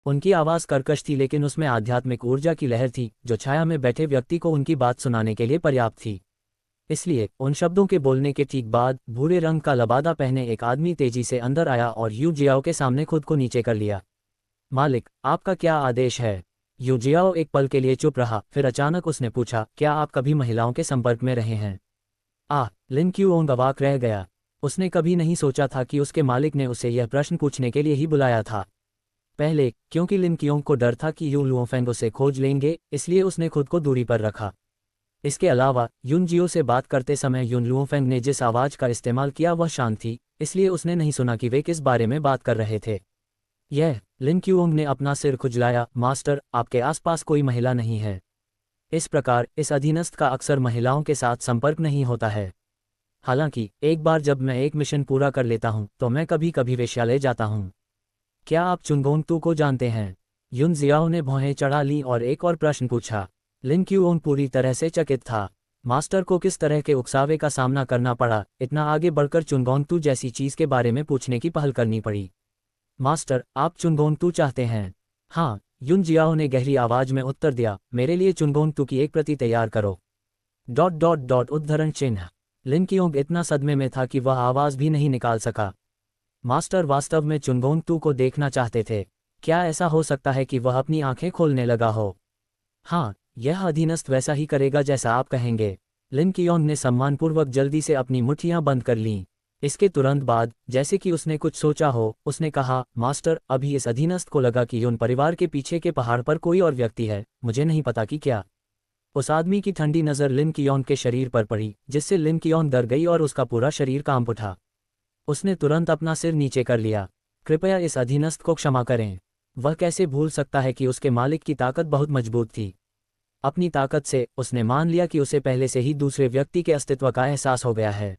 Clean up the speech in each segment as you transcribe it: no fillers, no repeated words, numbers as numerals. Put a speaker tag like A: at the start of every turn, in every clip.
A: उनकी आवाज़ कर्कश थी, लेकिन उसमें आध्यात्मिक ऊर्जा की लहर थी जो छाया में बैठे व्यक्ति को उनकी बात सुनाने के लिए पर्याप्त थी। इसलिए उन शब्दों के बोलने के ठीक बाद भूरे रंग का लबादा पहने एक आदमी तेजी से अंदर आया और यू जियाओ के सामने खुद को नीचे कर लिया। मालिक, आपका क्या आदेश है? यू जियाओ एक पल के लिए चुप रहा, फिर अचानक उसने पूछा, क्या आप कभी महिलाओं के संपर्क में रहे हैं? लिन क्यूओंग अवाक रह गया। उसने कभी नहीं सोचा था कि उसके मालिक ने उसे यह प्रश्न पूछने के लिए ही बुलाया था। पहले क्योंकि लिन क्यूओंग को डर था कि यू लुओफेंग उसे खोज लेंगे, इसलिए उसने खुद को दूरी पर रखा। इसके अलावा युन जियो से बात करते समय युन लुओफेंग ने जिस आवाज़ का इस्तेमाल किया वह शांत थी, इसलिए उसने नहीं सुना कि वे किस बारे में बात कर रहे थे। लिन क्यूओंग ने अपना सिर खुजलाया। मास्टर, आपके आसपास कोई महिला नहीं है। इस प्रकार इस अधीनस्थ का अक्सर महिलाओं के साथ संपर्क नहीं होता है। हालांकि एक बार जब मैं एक मिशन पूरा कर लेता हूं तो मैं कभी कभी वेश्यालय जाता हूं। क्या आप चुनगोंग तू को जानते हैं? युन जियाओ ने भौहें चढ़ा ली और एक और प्रश्न पूछा। लिन क्यूओंग पूरी तरह से चकित था। मास्टर को किस तरह के उकसावे का सामना करना पड़ा, इतना आगे बढ़कर चुनगोंग तू जैसी चीज के बारे में पूछने की पहल करनी पड़ी। मास्टर, आप चुनगोंग तू चाहते हैं? हाँ, युन जियाओ ने गहरी आवाज में उत्तर दिया। मेरे लिए चुनगोंग तू की एक प्रति तैयार करो। ... उद्धरण चिन्ह। लिन क्यूओंग इतना सदमे में था कि वह आवाज भी नहीं निकाल सका। मास्टर वास्तव में चुनगोंग तू को देखना चाहते थे। क्या ऐसा हो सकता है कि वह अपनी आंखें खोलने लगा हो? हाँ, यह अधीनस्थ वैसा ही करेगा जैसा आप कहेंगे। लिन क्यूओंग ने सम्मानपूर्वक जल्दी से अपनी मुट्ठियां बंद कर लीं। इसके तुरंत बाद, जैसे कि उसने कुछ सोचा हो, उसने कहा, मास्टर, अभी इस अधीनस्थ को लगा कि युन परिवार के पीछे के पहाड़ पर कोई और व्यक्ति है, मुझे नहीं पता कि क्या। उस आदमी की ठंडी नज़र लिन क्यूओंग के शरीर पर पड़ी, जिससे लिन क्यूओंग डर गई और उसका पूरा शरीर कांप उठा। उसने तुरंत अपना सिर नीचे कर लिया। कृपया इस अधीनस्थ को क्षमा करें। वह कैसे भूल सकता है कि उसके मालिक की ताकत बहुत मजबूत थी। अपनी ताकत से उसने मान लिया कि उसे पहले से ही दूसरे व्यक्ति के अस्तित्व का एहसास हो गया है।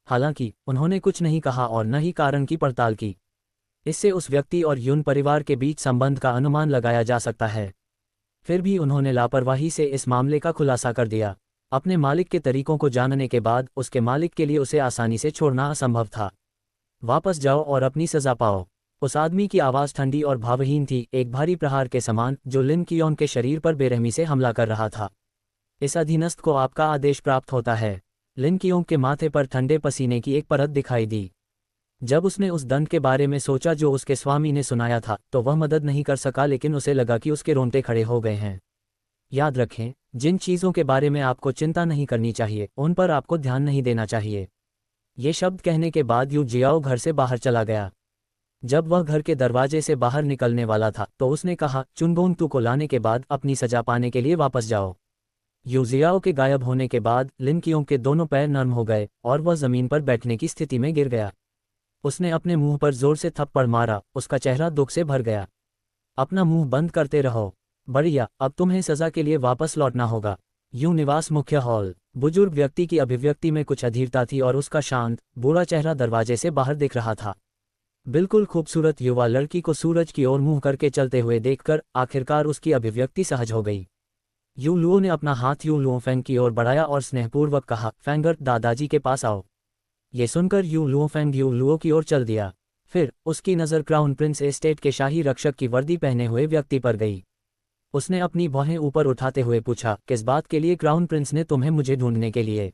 A: हालांकि उन्होंने कुछ नहीं कहा और न ही कारण की पड़ताल की। इससे उस व्यक्ति और युन परिवार के बीच संबंध का अनुमान लगाया जा सकता है। फिर भी उन्होंने लापरवाही से इस मामले का खुलासा कर दिया। अपने मालिक के तरीकों को जानने के बाद उसके मालिक के लिए उसे आसानी से छोड़ना असंभव था। वापस जाओ और अपनी सजा पाओ। उस आदमी की आवाज़ ठंडी और भावहीन थी, एक भारी प्रहार के समान जो लिन क्यूओंग के शरीर पर बेरहमी से हमला कर रहा था। इस अधीनस्थ को आपका आदेश प्राप्त होता है। लिन क्यूओंग के माथे पर ठंडे पसीने की एक परत दिखाई दी। जब उसने उस दंड के बारे में सोचा जो उसके स्वामी ने सुनाया था तो वह मदद नहीं कर सका, लेकिन उसे लगा कि उसके रोंगटे खड़े हो गए हैं। याद रखें, जिन चीज़ों के बारे में आपको चिंता नहीं करनी चाहिए उन पर आपको ध्यान नहीं देना चाहिए। ये शब्द कहने के बाद यू जियाओ घर से बाहर चला गया। जब वह घर के दरवाजे से बाहर निकलने वाला था तो उसने कहा, चुनगोंग तू को लाने के बाद अपनी सजा पाने के लिए वापस जाओ। यू जियाओ के गायब होने के बाद लिन क्यूओंग के दोनों पैर नर्म हो गए और वह जमीन पर बैठने की स्थिति में गिर गया। उसने अपने मुंह पर जोर से थप्पड़ मारा, उसका चेहरा दुख से भर गया। अपना मुंह बंद करते रहो। बढ़िया, अब तुम्हें सजा के लिए वापस लौटना होगा। यूं निवास मुख्य हॉल। बुजुर्ग व्यक्ति की अभिव्यक्ति में कुछ अधीरता थी और उसका शांत, बूढ़ा चेहरा दरवाजे से बाहर दिख रहा था। बिल्कुल खूबसूरत युवा लड़की को सूरज की ओर मुंह करके चलते हुए देखकर आखिरकार उसकी अभिव्यक्ति सहज हो गई। यू लुओ ने अपना हाथ यू लुओफेंग की ओर बढ़ाया और स्नेहपूर्वक कहा, फेंगर, दादाजी के पास आओ। ये सुनकर यू लुओफेंग यू लुओ की ओर चल दिया। फिर उसकी नज़र क्राउन प्रिंस एस्टेट के शाही रक्षक की वर्दी पहने हुए व्यक्ति पर गई। उसने अपनी भौहें ऊपर उठाते हुए पूछा, किस बात के लिए क्राउन प्रिंस ने तुम्हें मुझे ढूंढने के लिए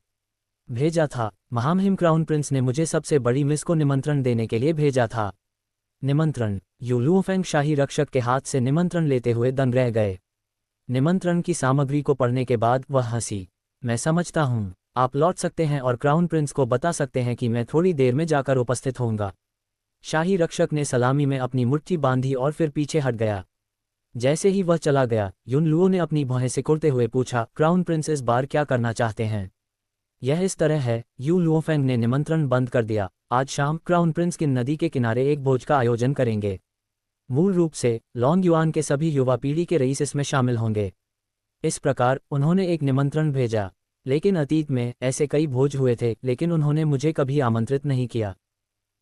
A: भेजा था? महामहिम क्राउन प्रिंस ने मुझे सबसे बड़ी मिस को निमंत्रण देने के लिए भेजा था। निमंत्रण? यू लुओफेंग शाही रक्षक के हाथ से निमंत्रण लेते हुए दंग रह गए। निमंत्रण की सामग्री को पढ़ने के बाद वह हंसी। मैं समझता हूँ, आप लौट सकते हैं और क्राउन प्रिंस को बता सकते हैं कि मैं थोड़ी देर में जाकर उपस्थित होऊंगा। शाही रक्षक ने सलामी में अपनी मुट्ठी बांधी और फिर पीछे हट गया। जैसे ही वह चला गया, युन लुओ ने अपनी भौहें सिकुड़ते हुए पूछा, क्राउन प्रिंस इस बार क्या करना चाहते हैं? यह इस तरह है। यू लुओफेंग ने निमंत्रण बंद कर दिया। आज शाम क्राउन प्रिंस किन नदी के किनारे एक भोज का आयोजन करेंगे। मूल रूप से लॉन्ग युआन के सभी युवा पीढ़ी के रईस इसमें शामिल होंगे। इस प्रकार उन्होंने एक निमंत्रण भेजा। लेकिन अतीत में ऐसे कई भोज हुए थे, लेकिन उन्होंने मुझे कभी आमंत्रित नहीं किया।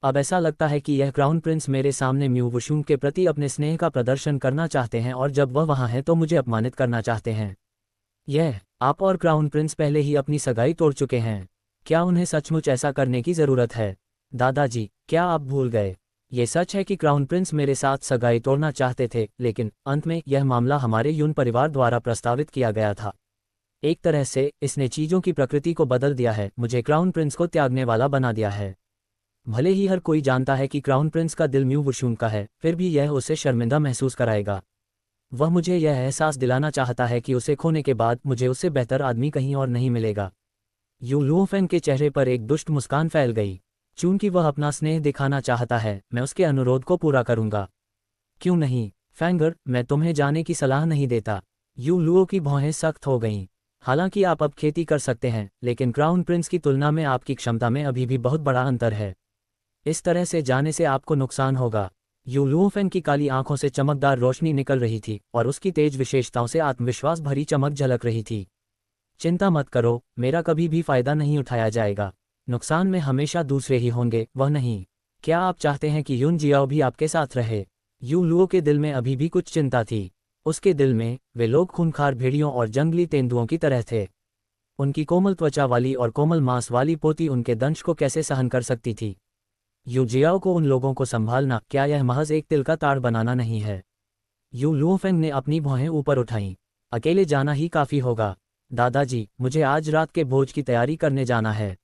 A: अब ऐसा लगता है कि यह क्राउन प्रिंस मेरे सामने म्यू वुशुंग के प्रति अपने स्नेह का प्रदर्शन करना चाहते हैं और जब वह वहाँ हैं तो मुझे अपमानित करना चाहते हैं। आप और क्राउन प्रिंस पहले ही अपनी सगाई तोड़ चुके हैं। क्या उन्हें सचमुच ऐसा करने की ज़रूरत है? दादाजी, क्या आप भूल गए? ये सच है कि क्राउन प्रिंस मेरे साथ सगाई तोड़ना चाहते थे, लेकिन अंत में यह मामला हमारे यून परिवार द्वारा प्रस्तावित किया गया था। एक तरह से इसने चीज़ों की प्रकृति को बदल दिया है, मुझे क्राउन प्रिंस को त्यागने वाला बना दिया है। भले ही हर कोई जानता है कि क्राउन प्रिंस का दिल म्यू वुशुन का है, फिर भी यह उसे शर्मिंदा महसूस कराएगा। वह मुझे यह एहसास दिलाना चाहता है कि उसे खोने के बाद मुझे उससे बेहतर आदमी कहीं और नहीं मिलेगा। यू लुओफेंग के चेहरे पर एक दुष्ट मुस्कान फैल गई। चूंकि वह अपना स्नेह दिखाना चाहता है, मैं उसके अनुरोध को पूरा करूंगा। क्यों नहीं फैंगर, मैं तुम्हें जाने की सलाह नहीं देता। यू लुओ की भौहें सख्त हो गईं। हालांकि आप अब खेती कर सकते हैं, लेकिन क्राउन प्रिंस की तुलना में आपकी क्षमता में अभी भी बहुत बड़ा अंतर है। इस तरह से जाने से आपको नुकसान होगा। यू लुओफेंग की काली आंखों से चमकदार रोशनी निकल रही थी और उसकी तेज विशेषताओं से आत्मविश्वास भरी चमक झलक रही थी। चिंता मत करो, मेरा कभी भी फायदा नहीं उठाया जाएगा। नुकसान में हमेशा दूसरे ही होंगे, वह नहीं। क्या आप चाहते हैं कि यून जियाओ भी आपके साथ रहे? यू लुओ के दिल में अभी भी कुछ चिंता थी। उसके दिल में वे लोग खूंखार भेड़ियों और जंगली तेंदुओं की तरह थे। उनकी कोमल त्वचा वाली और कोमल मांस वाली पोती उनके दंश को कैसे सहन कर सकती थी? यू जियाओ को उन लोगों को संभालना, क्या यह महज एक तिल का ताड़ बनाना नहीं है? यू लुओफेंग ने अपनी भौहें ऊपर उठाईं। अकेले जाना ही काफ़ी होगा। दादाजी, मुझे आज रात के भोज की तैयारी करने जाना है।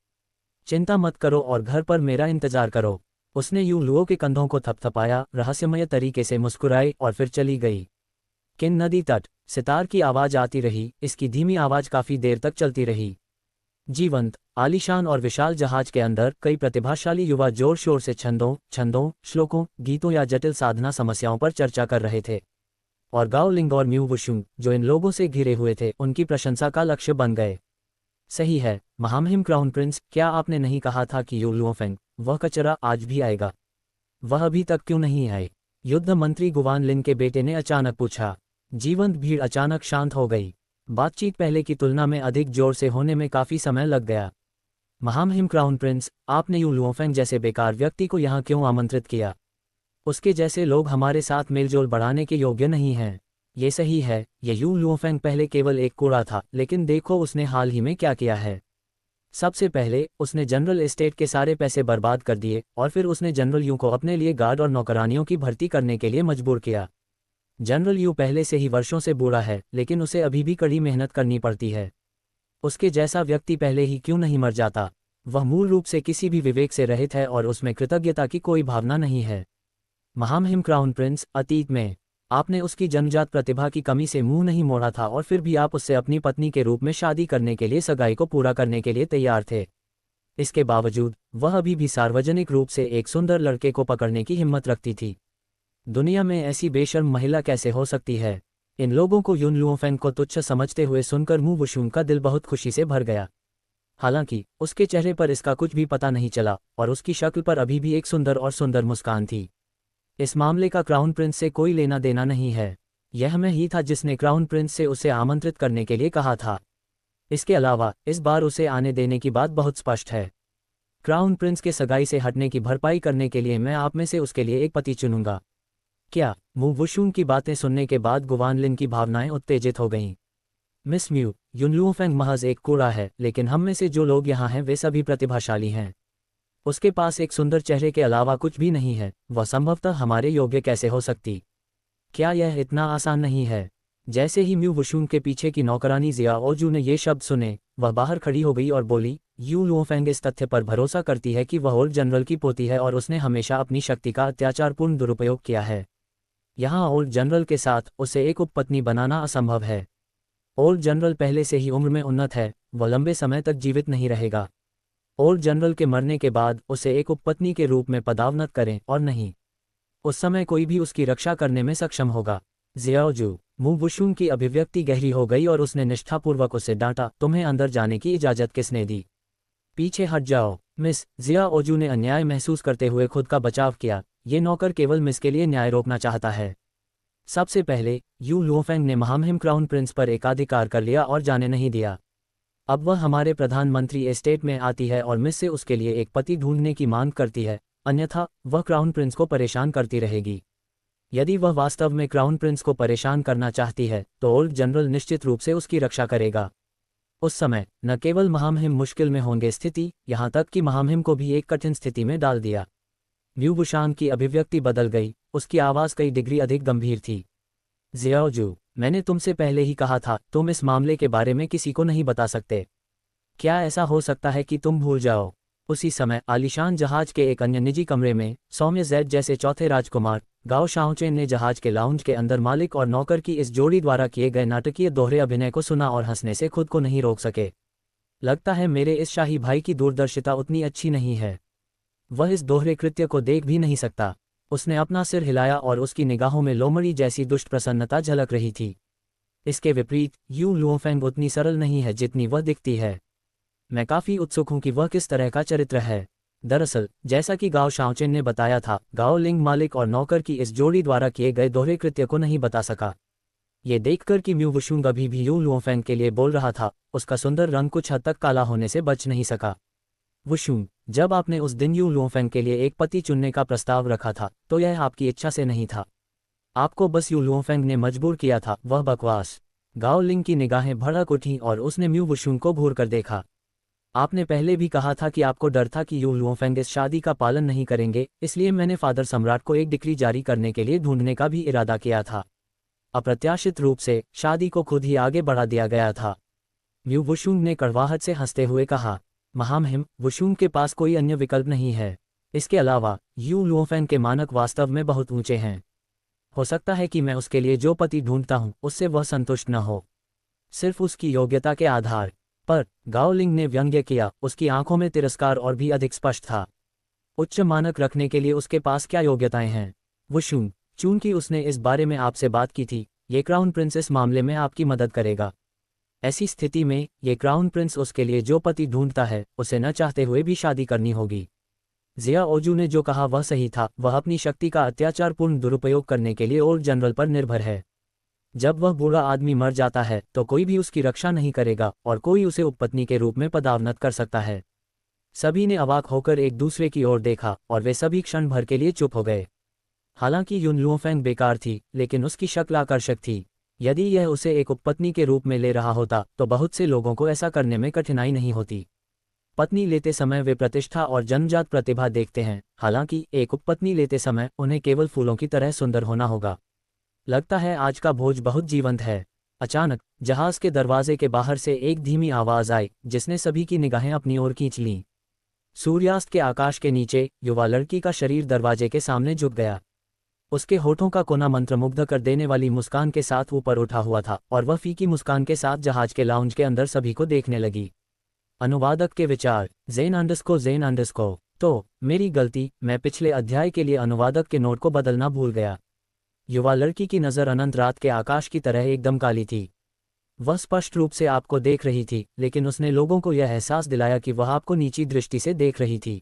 A: चिंता मत करो और घर पर मेरा इंतजार करो। उसने यू लुओ के कंधों को थपथपाया, रहस्यमय तरीके से मुस्कुराई और फिर चली गई। किन नदी तट, सितार की आवाज़ आती रही। इसकी धीमी आवाज़ काफ़ी देर तक चलती रही। जीवंत, आलीशान और विशाल जहाज के अंदर कई प्रतिभाशाली युवा जोर शोर से छंदों, श्लोकों, गीतों या जटिल साधना समस्याओं पर चर्चा कर रहे थे। और गाओ लिंग और म्यू वुशुंग, जो इन लोगों से घिरे हुए थे, उनकी प्रशंसा का लक्ष्य बन गए। सही है महामहिम क्राउन प्रिंस, क्या आपने नहीं कहा था कि यू लुओफेंग, वह कचरा, आज भी आएगा? वह अभी तक क्यों नहीं आए? युद्ध मंत्री गुवान लिन के बेटे ने अचानक पूछा। जीवंत भीड़ अचानक शांत हो गई। बातचीत पहले की तुलना में अधिक जोर से होने में काफ़ी समय लग गया। महामहिम क्राउन प्रिंस, आपने यू लुओफेंग जैसे बेकार व्यक्ति को यहाँ क्यों आमंत्रित किया? उसके जैसे लोग हमारे साथ मेलजोल बढ़ाने के योग्य नहीं हैं। ये सही है, ये यू लुओफेंग पहले केवल एक कूड़ा था, लेकिन देखो उसने हाल ही में क्या किया है। सबसे पहले उसने जनरल एस्टेट के सारे पैसे बर्बाद कर दिए और फिर उसने जनरल यू को अपने लिए गार्ड और नौकरानियों की भर्ती करने के लिए मजबूर किया। जनरल यू पहले से ही वर्षों से बूढ़ा है, लेकिन उसे अभी भी कड़ी मेहनत करनी पड़ती है। उसके जैसा व्यक्ति पहले ही क्यों नहीं मर जाता? वह मूल रूप से किसी भी विवेक से रहित है और उसमें कृतज्ञता की कोई भावना नहीं है। महामहिम क्राउन प्रिंस, अतीत में आपने उसकी जन्मजात प्रतिभा की कमी से मुंह नहीं मोड़ा था और फिर भी आप उससे अपनी पत्नी के रूप में शादी करने के लिए सगाई को पूरा करने के लिए तैयार थे। इसके बावजूद वह अभी भी सार्वजनिक रूप से एक सुंदर लड़के को पकड़ने की हिम्मत रखती थी। दुनिया में ऐसी बेशर्म महिला कैसे हो सकती है? इन लोगों को यून लुओफेंग को तुच्छ समझते हुए सुनकर म्यू वुशुंग का दिल बहुत खुशी से भर गया। हालांकि उसके चेहरे पर इसका कुछ भी पता नहीं चला और उसकी शक्ल पर अभी भी एक सुंदर मुस्कान थी। इस मामले का क्राउन प्रिंस से कोई लेना देना नहीं है। यह मैं ही था जिसने क्राउन प्रिंस से उसे आमंत्रित करने के लिए कहा था। इसके अलावा इस बार उसे आने देने की बात बहुत स्पष्ट है। क्राउन प्रिंस के सगाई से हटने की भरपाई करने के लिए मैं आप में से उसके लिए एक पति चुनूंगा। क्या? म्यू वुशुंग की बातें सुनने के बाद गुवान लिन की भावनाएं उत्तेजित हो गईं। मिस म्यू, यून लुओफेंग महज एक कूड़ा है, लेकिन हम में से जो लोग यहाँ हैं वे सभी प्रतिभाशाली हैं। उसके पास एक सुंदर चेहरे के अलावा कुछ भी नहीं है। वह संभवतः हमारे योग्य कैसे हो सकती? क्या यह इतना आसान नहीं है? जैसे ही म्यू वुशुंग के पीछे की नौकरानी जिया ओजू ने ये शब्द सुने, वह बाहर खड़ी हो गई और बोली, यू लुओफेंग इस तथ्य पर भरोसा करती है कि वह ओल्ड जनरल की पोती है और उसने हमेशा अपनी शक्ति का अत्याचारपूर्ण दुरुपयोग किया है। यहाँ ओल्ड जनरल के साथ उसे एक उपपत्नी बनाना असंभव है। ओल्ड जनरल पहले से ही उम्र में उन्नत है, वह लंबे समय तक जीवित नहीं रहेगा। ओल्ड जनरल के मरने के बाद उसे एक उपपत्नी के रूप में पदावनत करें और नहीं, उस समय कोई भी उसकी रक्षा करने में सक्षम होगा। जियाओजू, म्यू वुशुंग की अभिव्यक्ति गहरी हो गई और उसने निष्ठापूर्वक उसे डांटा, तुम्हें अंदर जाने की इजाज़त किसने दी? पीछे हट जाओ। मिस, जियाओजू ने अन्याय महसूस करते हुए खुद का बचाव किया। ये नौकर केवल मिस के लिए न्याय रोकना चाहता है। सबसे पहले यू लुओफेंग ने महामहिम क्राउन प्रिंस पर एकाधिकार कर लिया और जाने नहीं दिया। अब वह हमारे प्रधानमंत्री एस्टेट में आती है और मिस से उसके लिए एक पति ढूंढने की मांग करती है, अन्यथा वह क्राउन प्रिंस को परेशान करती रहेगी। यदि वह वास्तव में क्राउन प्रिंस को परेशान करना चाहती है तो ओल्ड जनरल निश्चित रूप से उसकी रक्षा करेगा। उस समय न केवल महामहिम मुश्किल में होंगे, स्थिति यहाँ तक कि महामहिम को भी एक कठिन स्थिति में डाल दिया। म्यू वुशांग की अभिव्यक्ति बदल गई, उसकी आवाज़ कई डिग्री अधिक गंभीर थी। ज़ियाओजू, मैंने तुमसे पहले ही कहा था, तुम इस मामले के बारे में किसी को नहीं बता सकते। क्या ऐसा हो सकता है कि तुम भूल जाओ? उसी समय आलीशान जहाज के एक अन्य निजी कमरे में सौम्य जैद जैसे चौथे राजकुमार गाओ शाओचेन ने जहाज के लाउंज के अंदर मालिक और नौकर की इस जोड़ी द्वारा किए गए नाटकीय दोहरे अभिनय को सुना और हंसने से खुद को नहीं रोक सके। लगता है मेरे इस शाही भाई की दूरदर्शिता उतनी अच्छी नहीं है। वह इस दोहरे कृत्य को देख भी नहीं सकता। उसने अपना सिर हिलाया और उसकी निगाहों में लोमड़ी जैसी दुष्ट प्रसन्नता झलक रही थी। इसके विपरीत यू लुओफेंग उतनी सरल नहीं है जितनी वह दिखती है। मैं काफ़ी उत्सुक हूं कि वह किस तरह का चरित्र है। दरअसल जैसा कि गाओ शाओचेन ने बताया था, गाओ लिंग मालिक और नौकर की इस जोड़ी द्वारा किए गए दोहरे कृत्य को नहीं बता सका। ये देखकर कि म्यू वुशुंग अभी भी यू लुओफेंग के लिए बोल रहा था, उसका सुंदर रंग कुछ हद तक काला होने से बच नहीं सका। वुशुंग, जब आपने उस दिन यू लुओफेंग के लिए एक पति चुनने का प्रस्ताव रखा था तो यह आपकी इच्छा से नहीं था। आपको बस यू लुओफेंग ने मजबूर किया था। वह बकवास। गाओ लिंग की निगाहें भड़क उठीं और उसने म्यू वुशुंग को घूर कर देखा। आपने पहले भी कहा था कि आपको डर था कि यू लुओफेंग इस शादी का पालन नहीं करेंगे, इसलिए मैंने फादर सम्राट को एक डिक्री जारी करने के लिए ढूंढने का भी इरादा किया था। अप्रत्याशित रूप से शादी को खुद ही आगे बढ़ा दिया गया था। म्यू वुशुंग ने कड़वाहट से हंसते हुए कहा। महामहिम, वुशुंग के पास कोई अन्य विकल्प नहीं है। इसके अलावा यू लुओफेंग के मानक वास्तव में बहुत ऊंचे हैं। हो सकता है कि मैं उसके लिए जो पति ढूंढता हूं उससे वह संतुष्ट न हो, सिर्फ उसकी योग्यता के आधार पर। गाओ लिंग ने व्यंग्य किया, उसकी आंखों में तिरस्कार और भी अधिक स्पष्ट था। उच्च मानक रखने के लिए उसके पास क्या योग्यताएं हैं? वुशुंग, चूंकि उसने इस बारे में आपसे बात की थी, ये क्राउन प्रिंस इस मामले में आपकी मदद करेगा। ऐसी स्थिति में ये क्राउन प्रिंस उसके लिए जो पति ढूंढता है उसे न चाहते हुए भी शादी करनी होगी। ज़ियाओजू ने जो कहा वह सही था। वह अपनी शक्ति का अत्याचारपूर्ण दुरुपयोग करने के लिए ओल्ड जनरल पर निर्भर है। जब वह बूढ़ा आदमी मर जाता है तो कोई भी उसकी रक्षा नहीं करेगा और कोई उसे उपपत्नी के रूप में पदावनत कर सकता है। सभी ने अवाक होकर एक दूसरे की ओर देखा और वे सभी क्षण भर के लिए चुप हो गए। हालांकि युन लुओफेंग बेकार थी, लेकिन उसकी शक्ल आकर्षक थी। यदि यह उसे एक उपपत्नी के रूप में ले रहा होता तो बहुत से लोगों को ऐसा करने में कठिनाई नहीं होती। पत्नी लेते समय वे प्रतिष्ठा और जन्मजात प्रतिभा देखते हैं, हालांकि एक उपपत्नी लेते समय उन्हें केवल फूलों की तरह सुंदर होना होगा। लगता है आज का भोज बहुत जीवंत है। अचानक जहाज के दरवाजे के बाहर से एक धीमी आवाज आई जिसने सभी की निगाहें अपनी ओर खींच लीं। सूर्यास्त के आकाश के नीचे युवा लड़की का शरीर दरवाजे के सामने झुक गया। उसके होठों का कोना मंत्रमुग्ध कर देने वाली मुस्कान के साथ ऊपर उठा हुआ था और वह फीकी मुस्कान के साथ जहाज के लाउंज के अंदर सभी को देखने लगी। अनुवादक के विचार। ज़ेन तो मेरी गलती, मैं पिछले अध्याय के लिए अनुवादक के नोट को बदलना भूल गया। युवा लड़की की नज़र अनंत रात के आकाश की तरह एकदम काली थी। वह स्पष्ट रूप से आपको देख रही थी, लेकिन उसने लोगों को यह एहसास दिलाया कि वह आपको नीची दृष्टि से देख रही थी।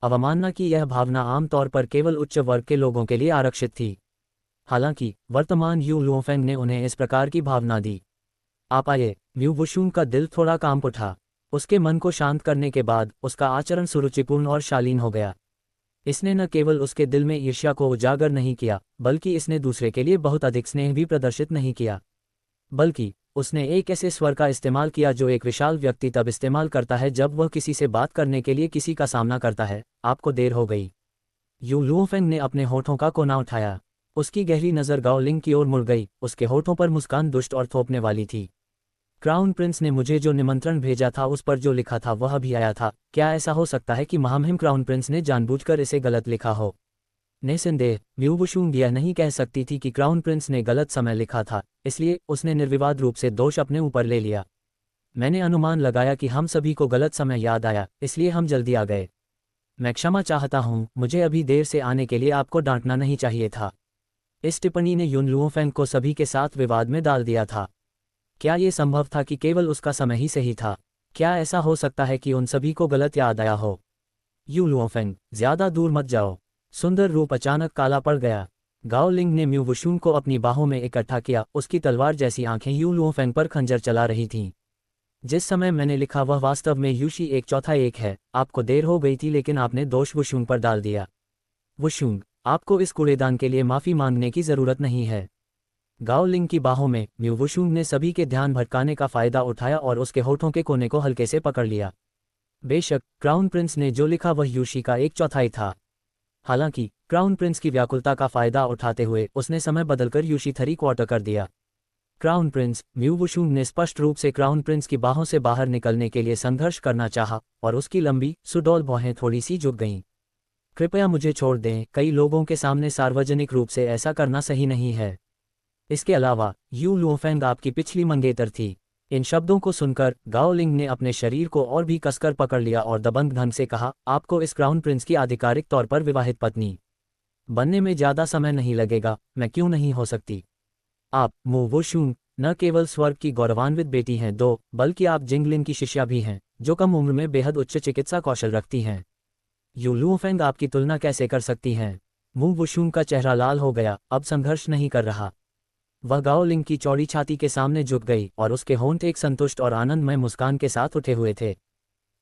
A: अवमानना की यह भावना आमतौर पर केवल उच्च वर्ग के लोगों के लिए आरक्षित थी। हालांकि वर्तमान यू लुओफेंग ने उन्हें इस प्रकार की भावना दी। आप आए। म्यू वुशुंग का दिल थोड़ा कांप उठा। उसके मन को शांत करने के बाद उसका आचरण सुरुचिपूर्ण और शालीन हो गया। इसने न केवल उसके दिल में ईर्ष्या को उजागर नहीं किया, बल्कि इसने दूसरे के लिए बहुत अधिक स्नेह भी प्रदर्शित नहीं किया। बल्कि उसने एक ऐसे स्वर का इस्तेमाल किया जो एक विशाल व्यक्ति तब इस्तेमाल करता है जब वह किसी से बात करने के लिए किसी का सामना करता है। आपको देर हो गई। यू लुओफेंग ने अपने होठों का कोना उठाया। उसकी गहरी नज़र गाओ लिंग की ओर मुड़ गई। उसके होठों पर मुस्कान दुष्ट और थोपने वाली थी। क्राउन प्रिंस ने मुझे जो निमंत्रण भेजा था उस पर जो लिखा था वह भी आया था। क्या ऐसा हो सकता है कि महामहिम क्राउन प्रिंस ने जानबूझकर इसे गलत लिखा हो? निस्संदेह म्यू वुशुंग यह नहीं कह सकती थी कि क्राउन प्रिंस ने गलत समय लिखा था, इसलिए उसने निर्विवाद रूप से दोष अपने ऊपर ले लिया। मैंने अनुमान लगाया कि हम सभी को गलत समय याद आया, इसलिए हम जल्दी आ गए। मैं क्षमा चाहता हूँ, मुझे अभी देर से आने के लिए आपको डांटना नहीं चाहिए था। इस टिप्पणी ने युन लुओफेंग को सभी के साथ विवाद में डाल दिया था। क्या ये संभव था कि केवल उसका समय ही सही था? क्या ऐसा हो सकता है कि उन सभी को गलत याद आया हो? यू लुओफेंग, ज्यादा दूर मत जाओ। सुंदर रूप अचानक काला पड़ गया। गाओ लिंग ने म्यू वुशुंग को अपनी बाहों में इकट्ठा किया। उसकी तलवार जैसी आंखें यू लुओफेंग पर खंजर चला रही थीं। जिस समय मैंने लिखा वह वास्तव में यूशी 1/4 है। आपको देर हो गई थी, लेकिन आपने दोष वुशुंग पर डाल दिया। वुशुंग, आपको इस कूड़ेदान के लिए माफी मांगने की जरूरत नहीं है। गाओ लिंग की बाहों में म्यू वुशुंग ने सभी के ध्यान भटकाने का फायदा उठाया और उसके होठों के कोने को हल्के से पकड़ लिया। बेशक क्राउन प्रिंस ने जो लिखा वह यूशी का 1/4 था। हालांकि क्राउन प्रिंस की व्याकुलता का फायदा उठाते हुए उसने समय बदलकर यूशी थ्री क्वार्टर कर दिया। क्राउन प्रिंस म्यू वुशुंग ने स्पष्ट रूप से क्राउन प्रिंस की बाहों से बाहर निकलने के लिए संघर्ष करना चाहा और उसकी लंबी सुडौल भौहें थोड़ी सी झुक गईं। कृपया मुझे छोड़ दें, कई लोगों के सामने सार्वजनिक रूप से ऐसा करना सही नहीं है। इसके अलावा यू लुओफेंग आपकी पिछली मंगेतर थी। इन शब्दों को सुनकर गाओ लिंग ने अपने शरीर को और भी कसकर पकड़ लिया और दबंग ढंग से कहा, आपको इस क्राउन प्रिंस की आधिकारिक तौर पर विवाहित पत्नी बनने में ज्यादा समय नहीं लगेगा। मैं क्यों नहीं हो सकती? आप मु वुशुंग न केवल स्वर्ग की गौरवान्वित बेटी हैं दो, बल्कि आप जिंगलिन की शिष्या भी हैं, जो कम उम्र में बेहद उच्च चिकित्सा कौशल रखती हैं। यू लुओफेंग आपकी तुलना कैसे कर सकती हैं? मु वुशुंग का चेहरा लाल हो गया, अब संघर्ष नहीं कर रहा। वह गाओ लिंग की चौड़ी छाती के सामने झुक गई और उसके होंठ एक संतुष्ट और आनंदमय मुस्कान के साथ उठे हुए थे।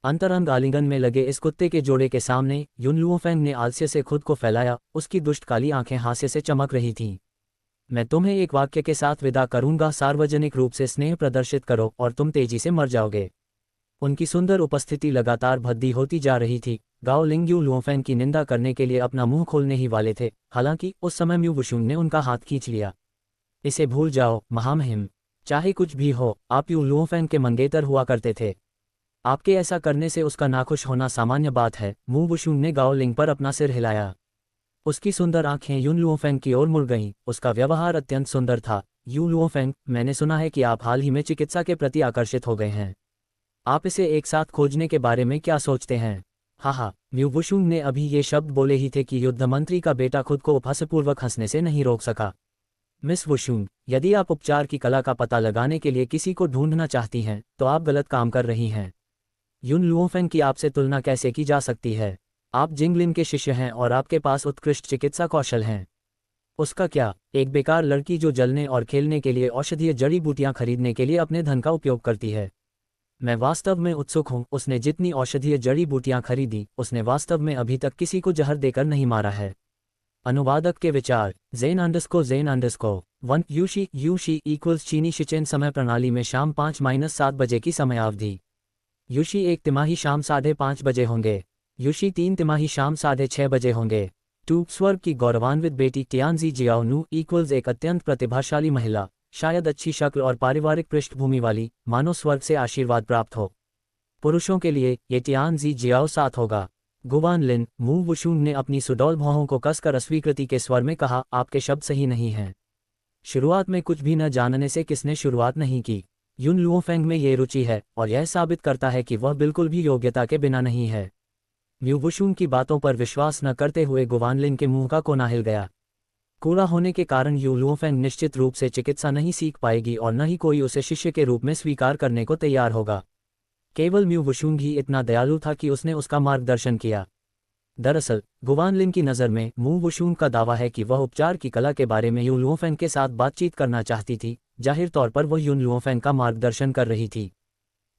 A: अंतरंग आलिंगन में लगे इस कुत्ते के जोड़े के सामने युन लुओफेंग ने आलस्य से खुद को फैलाया, उसकी दुष्ट काली आंखें हास्य से चमक रही थीं। मैं तुम्हें एक वाक्य के साथ विदा करूंगा, सार्वजनिक रूप से स्नेह प्रदर्शित करो और तुम तेजी से मर जाओगे। उनकी सुंदर उपस्थिति लगातार भद्दी होती जा रही थी। गाओ लिंग यू लुओफेंग की निंदा करने के लिए अपना मुंह खोलने ही वाले थे, हालांकि उस समय म्यू वुशुंग ने उनका हाथ खींच लिया। इसे भूल जाओ महामहिम, चाहे कुछ भी हो, आप यू लुओफेंग के मंगेतर हुआ करते थे। आपके ऐसा करने से उसका नाखुश होना सामान्य बात है। मु वुशुंग ने गाओ लिंग पर अपना सिर हिलाया। उसकी सुंदर आंखें युन लुओफेंग की ओर मुड़ गईं। उसका व्यवहार अत्यंत सुंदर था। यू लुओफेंग, मैंने सुना है कि आप हाल ही में चिकित्सा के प्रति आकर्षित हो गए हैं। आप इसे एक साथ खोजने के बारे में क्या सोचते हैं? हाँ, म्यू वुशुंग ने अभी ये शब्द बोले ही थे कि युद्ध मंत्री का बेटा खुद को उपहासपूर्वक हंसने से नहीं रोक सका। मिस वुशुंग, यदि आप उपचार की कला का पता लगाने के लिए किसी को ढूंढना चाहती हैं, तो आप गलत काम कर रही हैं। युन लुओफेंग की आपसे तुलना कैसे की जा सकती है? आप जिंगलिन के शिष्य हैं और आपके पास उत्कृष्ट चिकित्सा कौशल हैं। उसका क्या? एक बेकार लड़की जो जलने और खेलने के लिए औषधीय जड़ी बूटियां खरीदने के लिए अपने धन का उपयोग करती है। मैं वास्तव में उत्सुक हूं, उसने जितनी औषधीय जड़ी बूटियां खरीदी, उसने वास्तव में अभी तक किसी को जहर देकर नहीं मारा है। अनुवादक के विचार। ज़ेन_1 यूशी इक्वल्स चीनी शिचेन समय प्रणाली में शाम 5-7 बजे की समयावधि। यूशी एक तिमाही शाम 5:30 बजे होंगे। यूशी 3 तिमाही शाम 6:30 बजे होंगे। स्वर्ग की गौरवान्वित बेटी टियानजी जियाओनू इक्वल्स एक अत्यंत प्रतिभाशाली महिला, शायद अच्छी शक्ल और पारिवारिक पृष्ठभूमि वाली, मानो स्वर्ग से आशीर्वाद प्राप्त हो। पुरुषों के लिए ये टियानजी जियाओ 7 होगा। गुवान लिन, मु वुशुंग ने अपनी सुडौल भौहों को कसकर अस्वीकृति के स्वर में कहा, आपके शब्द सही नहीं हैं। शुरुआत में कुछ भी न जानने से किसने शुरुआत नहीं की? युन लुओफेंग में ये रुचि है और यह साबित करता है कि वह बिल्कुल भी योग्यता के बिना नहीं है। म्यू वुशुंग की बातों पर विश्वास न करते हुए गुवान लिन के मुंह का कोना हिल गया। कूड़ा होने के कारण यू लुओफेंग निश्चित रूप से चिकित्सा नहीं सीख पाएगी और न ही कोई उसे शिष्य के रूप में स्वीकार करने को तैयार होगा। केवल म्यू वुशुंग ही इतना दयालु था कि उसने उसका मार्गदर्शन किया। दरअसल गुवान लिन की नज़र में मु वुशुंग का दावा है कि वह उपचार की कला के बारे में यू लुओफेंग के साथ बातचीत करना चाहती थी। जाहिर तौर पर वह युन लुओफेंग का मार्गदर्शन कर रही थी।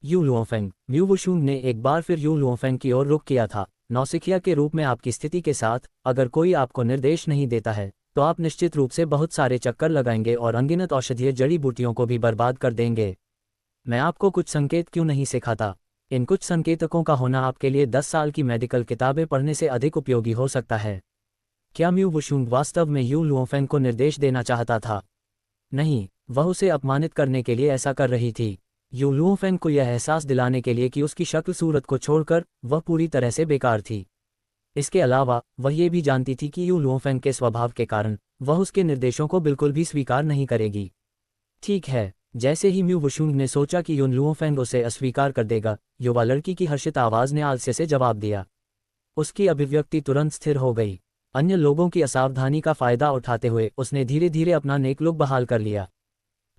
A: यू लुओफेंग, म्यू वुशुंग ने एक बार फिर यू लुओफेंग की ओर रुख किया था। नौसिखिया के रूप में आपकी स्थिति के साथ, अगर कोई आपको निर्देश नहीं देता है, तो आप निश्चित रूप से बहुत सारे चक्कर लगाएंगे और अनगिनत औषधीय जड़ी बूटियों को भी बर्बाद कर देंगे। मैं आपको कुछ संकेत क्यों नहीं सिखाता? इन कुछ संकेतकों का होना आपके लिए 10 साल की मेडिकल किताबें पढ़ने से अधिक उपयोगी हो सकता है। क्या म्यू वुशुंग वास्तव में यू लुओफेंग को निर्देश देना चाहता था? नहीं, वह उसे अपमानित करने के लिए ऐसा कर रही थी। यू लुओफेंग को यह एहसास दिलाने के लिए कि उसकी शक्ल सूरत को छोड़कर वह पूरी तरह से बेकार थी। इसके अलावा वह ये भी जानती थी कि यू लुओफेंग के स्वभाव के कारण वह उसके निर्देशों को बिल्कुल भी स्वीकार नहीं करेगी। ठीक है, जैसे ही म्यू वुशुंग ने सोचा कि युन लुओफेंग उसे अस्वीकार कर देगा, युवा लड़की की हर्षित आवाज ने आलस्य से जवाब दिया। उसकी अभिव्यक्ति तुरंत स्थिर हो गई। अन्य लोगों की असावधानी का फायदा उठाते हुए उसने धीरे धीरे अपना नेक लुक बहाल कर लिया।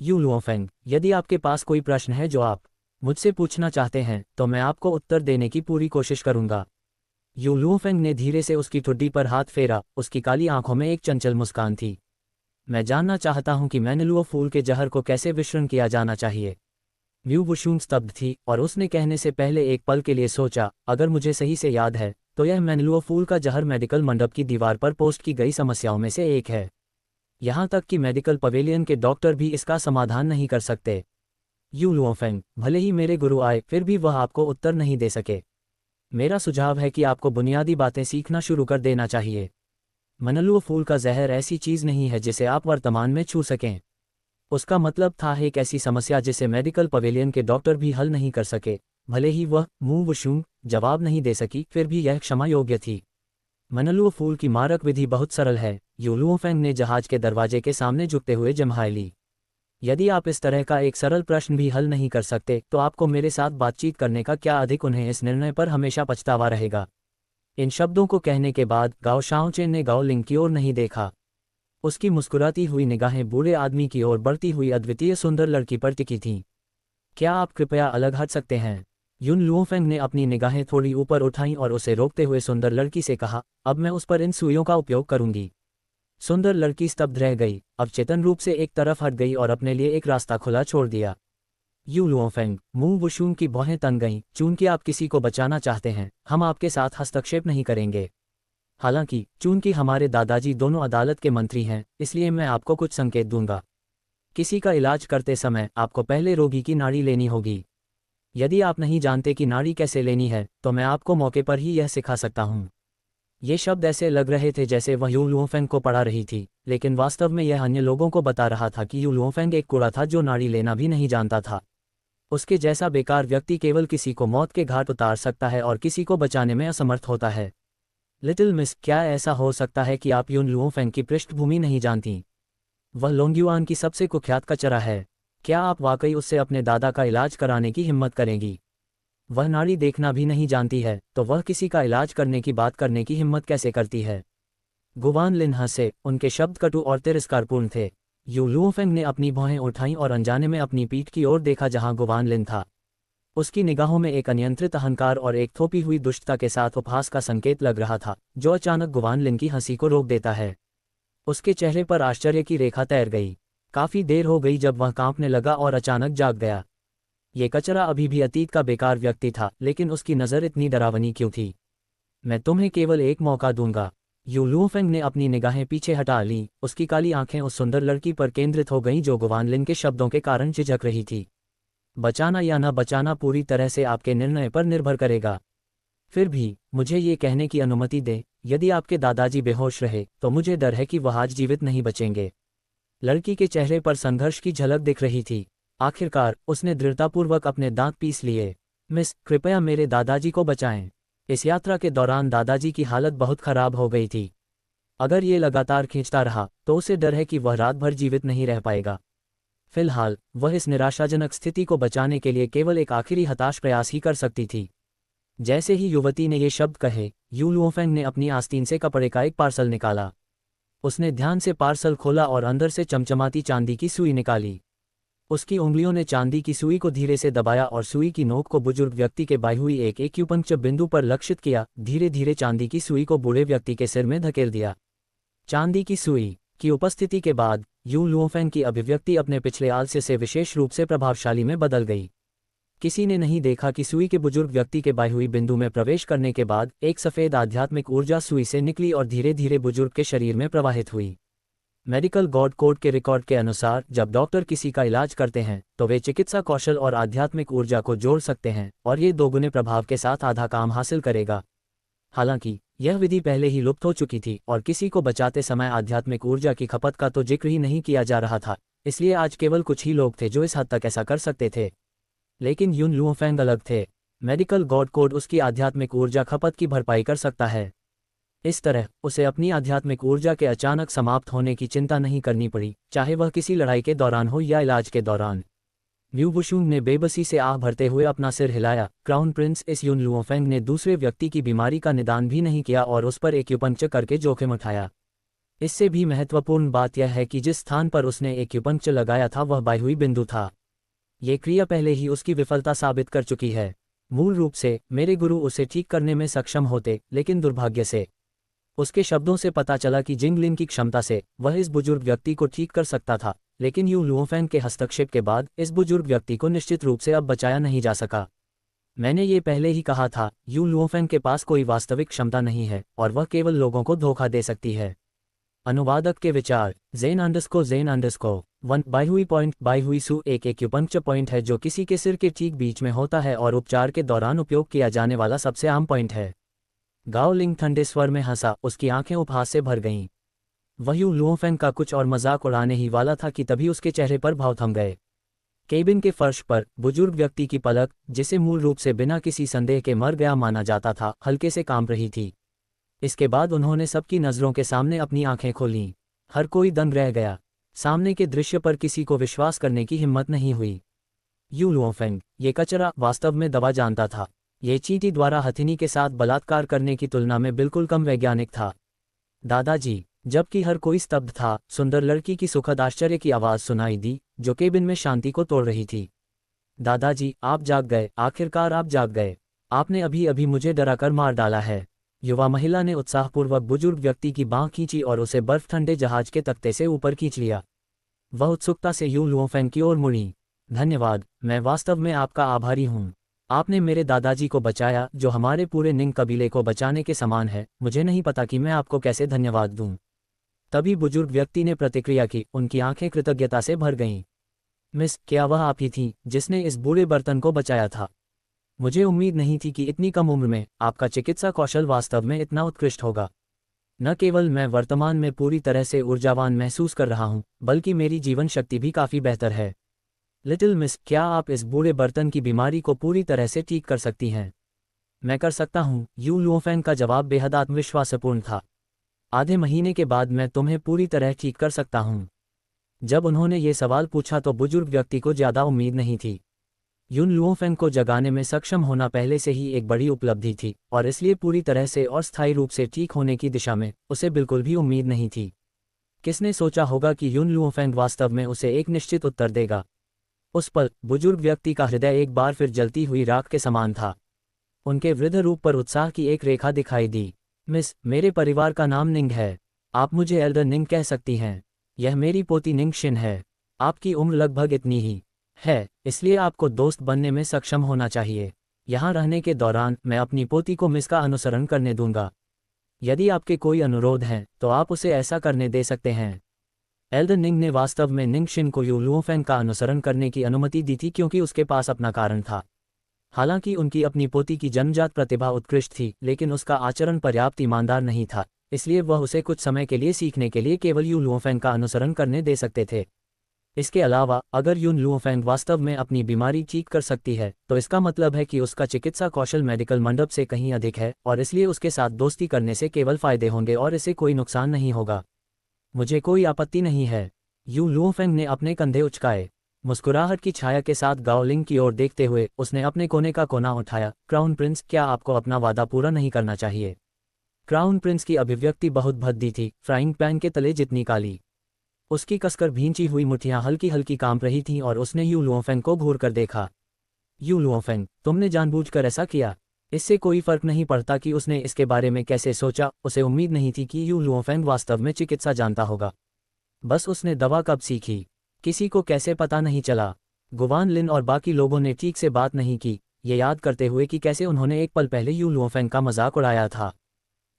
A: यू लुओफेंग, यदि आपके पास कोई प्रश्न है जो आप मुझसे पूछना चाहते हैं, तो मैं आपको उत्तर देने की पूरी कोशिश करूंगा। यू लुओफेंग ने धीरे से उसकी ठुड्डी पर हाथ फेरा। उसकी काली आंखों में एक चंचल मुस्कान थी। मैं जानना चाहता हूं कि मैनलुओ फूल के जहर को कैसे विश्रण किया जाना चाहिए। म्यू वुशुंग स्तब्ध थी और उसने कहने से पहले एक पल के लिए सोचा, अगर मुझे सही से याद है, तो यह मैनलुओ फूल का जहर मेडिकल मंडप की दीवार पर पोस्ट की गई समस्याओं में से एक है। यहाँ तक कि मेडिकल पवेलियन के डॉक्टर भी इसका समाधान नहीं कर सकते। यू लुओफेंग, भले ही मेरे गुरु आए, फिर भी वह आपको उत्तर नहीं दे सके। मेरा सुझाव है कि आपको बुनियादी बातें सीखना शुरू कर देना चाहिए। मनलुओ फूल का जहर ऐसी चीज नहीं है जिसे आप वर्तमान में छू सकें। उसका मतलब था एक ऐसी समस्या जिसे मेडिकल पवेलियन के डॉक्टर भी हल नहीं कर सके। भले ही वह मू वुशुंग जवाब नहीं दे सकी, फिर भी यह क्षमा योग्य थी। मनलुओ फूल की मारक विधि बहुत सरल है, यू लुओफेंग ने जहाज के दरवाजे के सामने झुकते हुए जम्हाई ली। यदि आप इस तरह का एक सरल प्रश्न भी हल नहीं कर सकते तो आपको मेरे साथ बातचीत करने का क्या अधिक, उन्हें इस निर्णय पर हमेशा पछतावा रहेगा। इन शब्दों को कहने के बाद गाओ शाओचेन ने गाओ लिंग की ओर नहीं देखा। उसकी मुस्कुराती हुई निगाहें बूढ़े आदमी की ओर बढ़ती हुई अद्वितीय सुंदर लड़की पर टिकी थीं। क्या आप कृपया अलग हट सकते हैं? युन लुओफेंग ने अपनी निगाहें थोड़ी ऊपर उठाईं और उसे रोकते हुए सुंदर लड़की से कहा, अब मैं उस पर इन सुइयों का उपयोग करूंगी। सुंदर लड़की स्तब्ध रह गई, अब चेतन रूप से एक तरफ हट गई और अपने लिए एक रास्ता खुला छोड़ दिया। यू लुओफेंग, मू वुशुंग की भौहें तन गईं, चूंकि आप किसी को बचाना चाहते हैं, हम आपके साथ हस्तक्षेप नहीं करेंगे। हालांकि चूंकि हमारे दादाजी दोनों अदालत के मंत्री हैं, इसलिए मैं आपको कुछ संकेत दूंगा। किसी का इलाज करते समय आपको पहले रोगी की नाड़ी लेनी होगी। यदि आप नहीं जानते कि नाड़ी कैसे लेनी है, तो मैं आपको मौके पर ही यह सिखा सकता हूँ। ये शब्द ऐसे लग रहे थे जैसे वह यू लुओफेंग को पढ़ा रही थी, लेकिन वास्तव में यह अन्य लोगों को बता रहा था कि यू लुओफेंग एक कूड़ा था जो नाड़ी लेना भी नहीं जानता था। उसके जैसा बेकार व्यक्ति केवल किसी को मौत के घाट उतार सकता है और किसी को बचाने में असमर्थ होता है। लिटिल मिस, क्या ऐसा हो सकता है कि आप युन लुओफेंग की पृष्ठभूमि नहीं जानती? वह लोंगयुआन की सबसे कुख्यात कचरा है। क्या आप वाकई उससे अपने दादा का इलाज कराने की हिम्मत करेंगी? वह नाड़ी देखना भी नहीं जानती है, तो वह किसी का इलाज करने की बात करने की हिम्मत कैसे करती है? गुवान लिन हंसे, उनके शब्द कटु और तिरस्कारपूर्ण थे। यू लुओफेंग ने अपनी भौहें उठाईं और अनजाने में अपनी पीठ की ओर देखा जहां गुवान लिन था। उसकी निगाहों में एक अनियंत्रित अहंकार और एक थोपी हुई दुष्टता के साथ उपहास का संकेत लग रहा था, जो अचानक गुवान लिन की हंसी को रोक देता है। उसके चेहरे पर आश्चर्य की रेखा तैर गई। काफी देर हो गई जब वह कांपने लगा और अचानक जाग गया। ये कचरा अभी भी अतीत का बेकार व्यक्ति था, लेकिन उसकी नज़र इतनी डरावनी क्यों थी? मैं तुम्हें केवल एक मौका दूंगा। यू लुओफेंग ने अपनी निगाहें पीछे हटा लीं, उसकी काली आंखें उस सुंदर लड़की पर केंद्रित हो गईं जो गुवान लिन के शब्दों के कारण झिझक रही थी। बचाना या न बचाना पूरी तरह से आपके निर्णय पर निर्भर करेगा। फिर भी मुझे ये कहने की अनुमति दें, यदि आपके दादाजी बेहोश रहे तो मुझे डर है कि वह आज जीवित नहीं बचेंगे। लड़की के चेहरे पर संघर्ष की झलक दिख रही थी। आखिरकार उसने दृढ़तापूर्वक अपने दांत पीस लिए। मिस, कृपया मेरे दादाजी को बचाएं। इस यात्रा के दौरान दादाजी की हालत बहुत खराब हो गई थी। अगर ये लगातार खींचता रहा तो उसे डर है कि वह रात भर जीवित नहीं रह पाएगा। फिलहाल वह इस निराशाजनक स्थिति को बचाने के लिए केवल एक आखिरी हताश प्रयास ही कर सकती थी। जैसे ही युवती ने ये शब्द कहे, यू लुओफेंग ने अपनी आस्तीन से कपड़े का एक पार्सल निकाला। उसने ध्यान से पार्सल खोला और अंदर से चमचमाती चांदी की सुई निकाली। उसकी उंगलियों ने चांदी की सुई को धीरे से दबाया और सुई की नोक को बुजुर्ग व्यक्ति के बाई हुई एक एक्यूपंक्चर बिंदु पर लक्षित किया। धीरे धीरे चांदी की सुई को बूढ़े व्यक्ति के सिर में धकेल दिया। चांदी की सुई की उपस्थिति के बाद यू लुओफेंग की अभिव्यक्ति अपने पिछले आलस्य से विशेष रूप से प्रभावशाली में बदल गई। किसी ने नहीं देखा कि सुई के बुजुर्ग व्यक्ति के बाई हुई बिंदु में प्रवेश करने के बाद एक सफ़ेद आध्यात्मिक ऊर्जा सुई से निकली और धीरे धीरे बुजुर्ग के शरीर में प्रवाहित हुई। मेडिकल गॉड कोड के रिकॉर्ड के अनुसार जब डॉक्टर किसी का इलाज करते हैं तो वे चिकित्सा कौशल और आध्यात्मिक ऊर्जा को जोड़ सकते हैं और ये दोगुने प्रभाव के साथ आधा काम हासिल करेगा। हालांकि यह विधि पहले ही लुप्त हो चुकी थी और किसी को बचाते समय आध्यात्मिक ऊर्जा की खपत का तो जिक्र ही नहीं किया जा रहा था, इसलिए आज केवल कुछ ही लोग थे जो इस हद तक ऐसा कर सकते थे। लेकिन युन लुओफेंग अलग थे। मेडिकल गॉड कोड उसकी आध्यात्मिक ऊर्जा खपत की भरपाई कर सकता है। इस तरह उसे अपनी आध्यात्मिक ऊर्जा के अचानक समाप्त होने की चिंता नहीं करनी पड़ी, चाहे वह किसी लड़ाई के दौरान हो या इलाज के दौरान। म्यू वुशुंग ने बेबसी से आह भरते हुए अपना सिर हिलाया। क्राउन प्रिंस इस युन लुओफेंग ने दूसरे व्यक्ति की बीमारी का निदान भी नहीं किया और उस पर एक्यूपंक्चर करके जोखिम उठाया। इससे भी महत्वपूर्ण बात यह है कि जिस स्थान पर उसने एक्यूपंक्चर लगाया था वह बाई हुई बिंदु था। ये क्रिया पहले ही उसकी विफलता साबित कर चुकी है। मूल रूप से मेरे गुरु उसे ठीक करने में सक्षम होते, लेकिन दुर्भाग्य से उसके शब्दों से पता चला कि जिंगलिन की क्षमता से वह इस बुजुर्ग व्यक्ति को ठीक कर सकता था, लेकिन यू लुओफेंग के हस्तक्षेप के बाद इस बुजुर्ग व्यक्ति को निश्चित रूप से अब बचाया नहीं जा सका। मैंने ये पहले ही कहा था, यू लुओफेंग के पास कोई वास्तविक क्षमता नहीं है और वह केवल लोगों को धोखा दे सकती है। अनुवादक के विचार। ज़ेन_1 बाई हुई सु एक एक्यूपंक्चर पॉइंट है जो किसी के सिर के ठीक बीच में होता है और उपचार के दौरान उपयोग किया जाने वाला सबसे आम पॉइंट है। गाओ लिंग ठंडे स्वर में हंसा, उसकी आंखें उपहास से भर गईं। वह यू लुओफेंग का कुछ और मजाक उड़ाने ही वाला था कि तभी उसके चेहरे पर भाव थम गए। केबिन के फर्श पर बुजुर्ग व्यक्ति की पलक, जिसे मूल रूप से बिना किसी संदेह के मर गया माना जाता था, हल्के से कांप रही थी। इसके बाद उन्होंने सबकी नज़रों के सामने अपनी आंखें खोलीं। हर कोई दंग रह गया। सामने के दृश्य पर किसी को विश्वास करने की हिम्मत नहीं हुई। यू लुओफेंग, ये कचरा, वास्तव में दवा जानता था। ये चींटी द्वारा हथिनी के साथ बलात्कार करने की तुलना में बिल्कुल कम वैज्ञानिक था। दादाजी। जबकि हर कोई स्तब्ध था, सुंदर लड़की की सुखद आश्चर्य की आवाज़ सुनाई दी, जो केबिन में शांति को तोड़ रही थी। दादाजी, आप जाग गए, आखिरकार आप जाग गए। आपने अभी अभी मुझे डराकर मार डाला है। युवा महिला ने उत्साहपूर्वक बुजुर्ग व्यक्ति की बाँह खींची और उसे बर्फ ठंडे जहाज के तख्ते से ऊपर खींच लिया। वह उत्सुकता से यू लुओफेंग की ओर मुड़ी। धन्यवाद, मैं वास्तव में आपका आभारी हूँ। आपने मेरे दादाजी को बचाया, जो हमारे पूरे निंग कबीले को बचाने के समान है। मुझे नहीं पता कि मैं आपको कैसे धन्यवाद दूँ। तभी बुजुर्ग व्यक्ति ने प्रतिक्रिया की, उनकी आंखें कृतज्ञता से भर गईं। मिस, क्या वह आप ही थीं जिसने इस बूढ़े बर्तन को बचाया था? मुझे उम्मीद नहीं थी कि इतनी कम उम्र में आपका चिकित्सा कौशल वास्तव में इतना उत्कृष्ट होगा। न केवल मैं वर्तमान में पूरी तरह से ऊर्जावान महसूस कर रहा हूँ, बल्कि मेरी जीवन शक्ति भी काफ़ी बेहतर है। लिटिल मिस, क्या आप इस बूढ़े बर्तन की बीमारी को पूरी तरह से ठीक कर सकती हैं? मैं कर सकता हूँ, यू लुओफेंग का जवाब बेहद आत्मविश्वासपूर्ण था। आधे महीने के बाद मैं तुम्हें पूरी तरह ठीक कर सकता हूँ। जब उन्होंने ये सवाल पूछा तो बुजुर्ग व्यक्ति को ज़्यादा उम्मीद नहीं थी। युन लुओफेंग को जगाने में सक्षम होना पहले से ही एक बड़ी उपलब्धि थी, और इसलिए पूरी तरह से और स्थायी रूप से ठीक होने की दिशा में उसे बिल्कुल भी उम्मीद नहीं थी। किसने सोचा होगा कि युन लुओफेंग वास्तव में उसे एक निश्चित उत्तर देगा? उस पल बुजुर्ग व्यक्ति का हृदय एक बार फिर जलती हुई राख के समान था। उनके वृद्ध रूप पर उत्साह की एक रेखा दिखाई दी। मिस, मेरे परिवार का नाम निंग है। आप मुझे एल्डर निंग कह सकती हैं। यह मेरी पोती निंग शिन है। आपकी उम्र लगभग इतनी ही है, इसलिए आपको दोस्त बनने में सक्षम होना चाहिए। यहाँ रहने के दौरान मैं अपनी पोती को मिस का अनुसरण करने दूंगा। यदि आपके कोई अनुरोध हैं तो आप उसे ऐसा करने दे सकते हैं। एल्डर निंग ने वास्तव में निंग शिन को यू लुओफेंग का अनुसरण करने की अनुमति दी थी क्योंकि उसके पास अपना कारण था। हालांकि उनकी अपनी पोती की जन्मजात प्रतिभा उत्कृष्ट थी, लेकिन उसका आचरण पर्याप्त ईमानदार नहीं था, इसलिए वह उसे कुछ समय के लिए सीखने के लिए केवल यू लुओफेंग का अनुसरण करने दे सकते थे। इसके अलावा, अगर युन लुओफेंग वास्तव में अपनी बीमारी ठीक कर सकती है, तो इसका मतलब है कि उसका चिकित्सा कौशल मेडिकल मंडप से कहीं अधिक है, और इसलिए उसके साथ दोस्ती करने से केवल फायदे होंगे और इसे कोई नुकसान नहीं होगा। मुझे कोई आपत्ति नहीं है। यू लुओफेंग ने अपने कंधे उचकाए। मुस्कुराहट की छाया के साथ गाओलिंग की ओर देखते हुए उसने अपने कोने का कोना उठाया। क्राउन प्रिंस, क्या आपको अपना वादा पूरा नहीं करना चाहिए? क्राउन प्रिंस की अभिव्यक्ति बहुत भद्दी थी, फ्राइंग पैन के तले जितनी काली। उसकी कसकर भींची हुई मुठ्ठियां हल्की हल्की कांप रही थीं और उसने यू लुओफेंग को घूर कर देखा। यू लुओफेंग, तुमने जानबूझकर ऐसा किया? इससे कोई फर्क नहीं पड़ता कि उसने इसके बारे में कैसे सोचा, उसे उम्मीद नहीं थी कि यू लुओफेंग वास्तव में चिकित्सा जानता होगा। बस उसने दवा कब सीखी, किसी को कैसे पता नहीं चला। गुवान लिन और बाकी लोगों ने ठीक से बात नहीं की, ये याद करते हुए कि कैसे उन्होंने एक पल पहले यू लुओफेंग का मजाक उड़ाया था।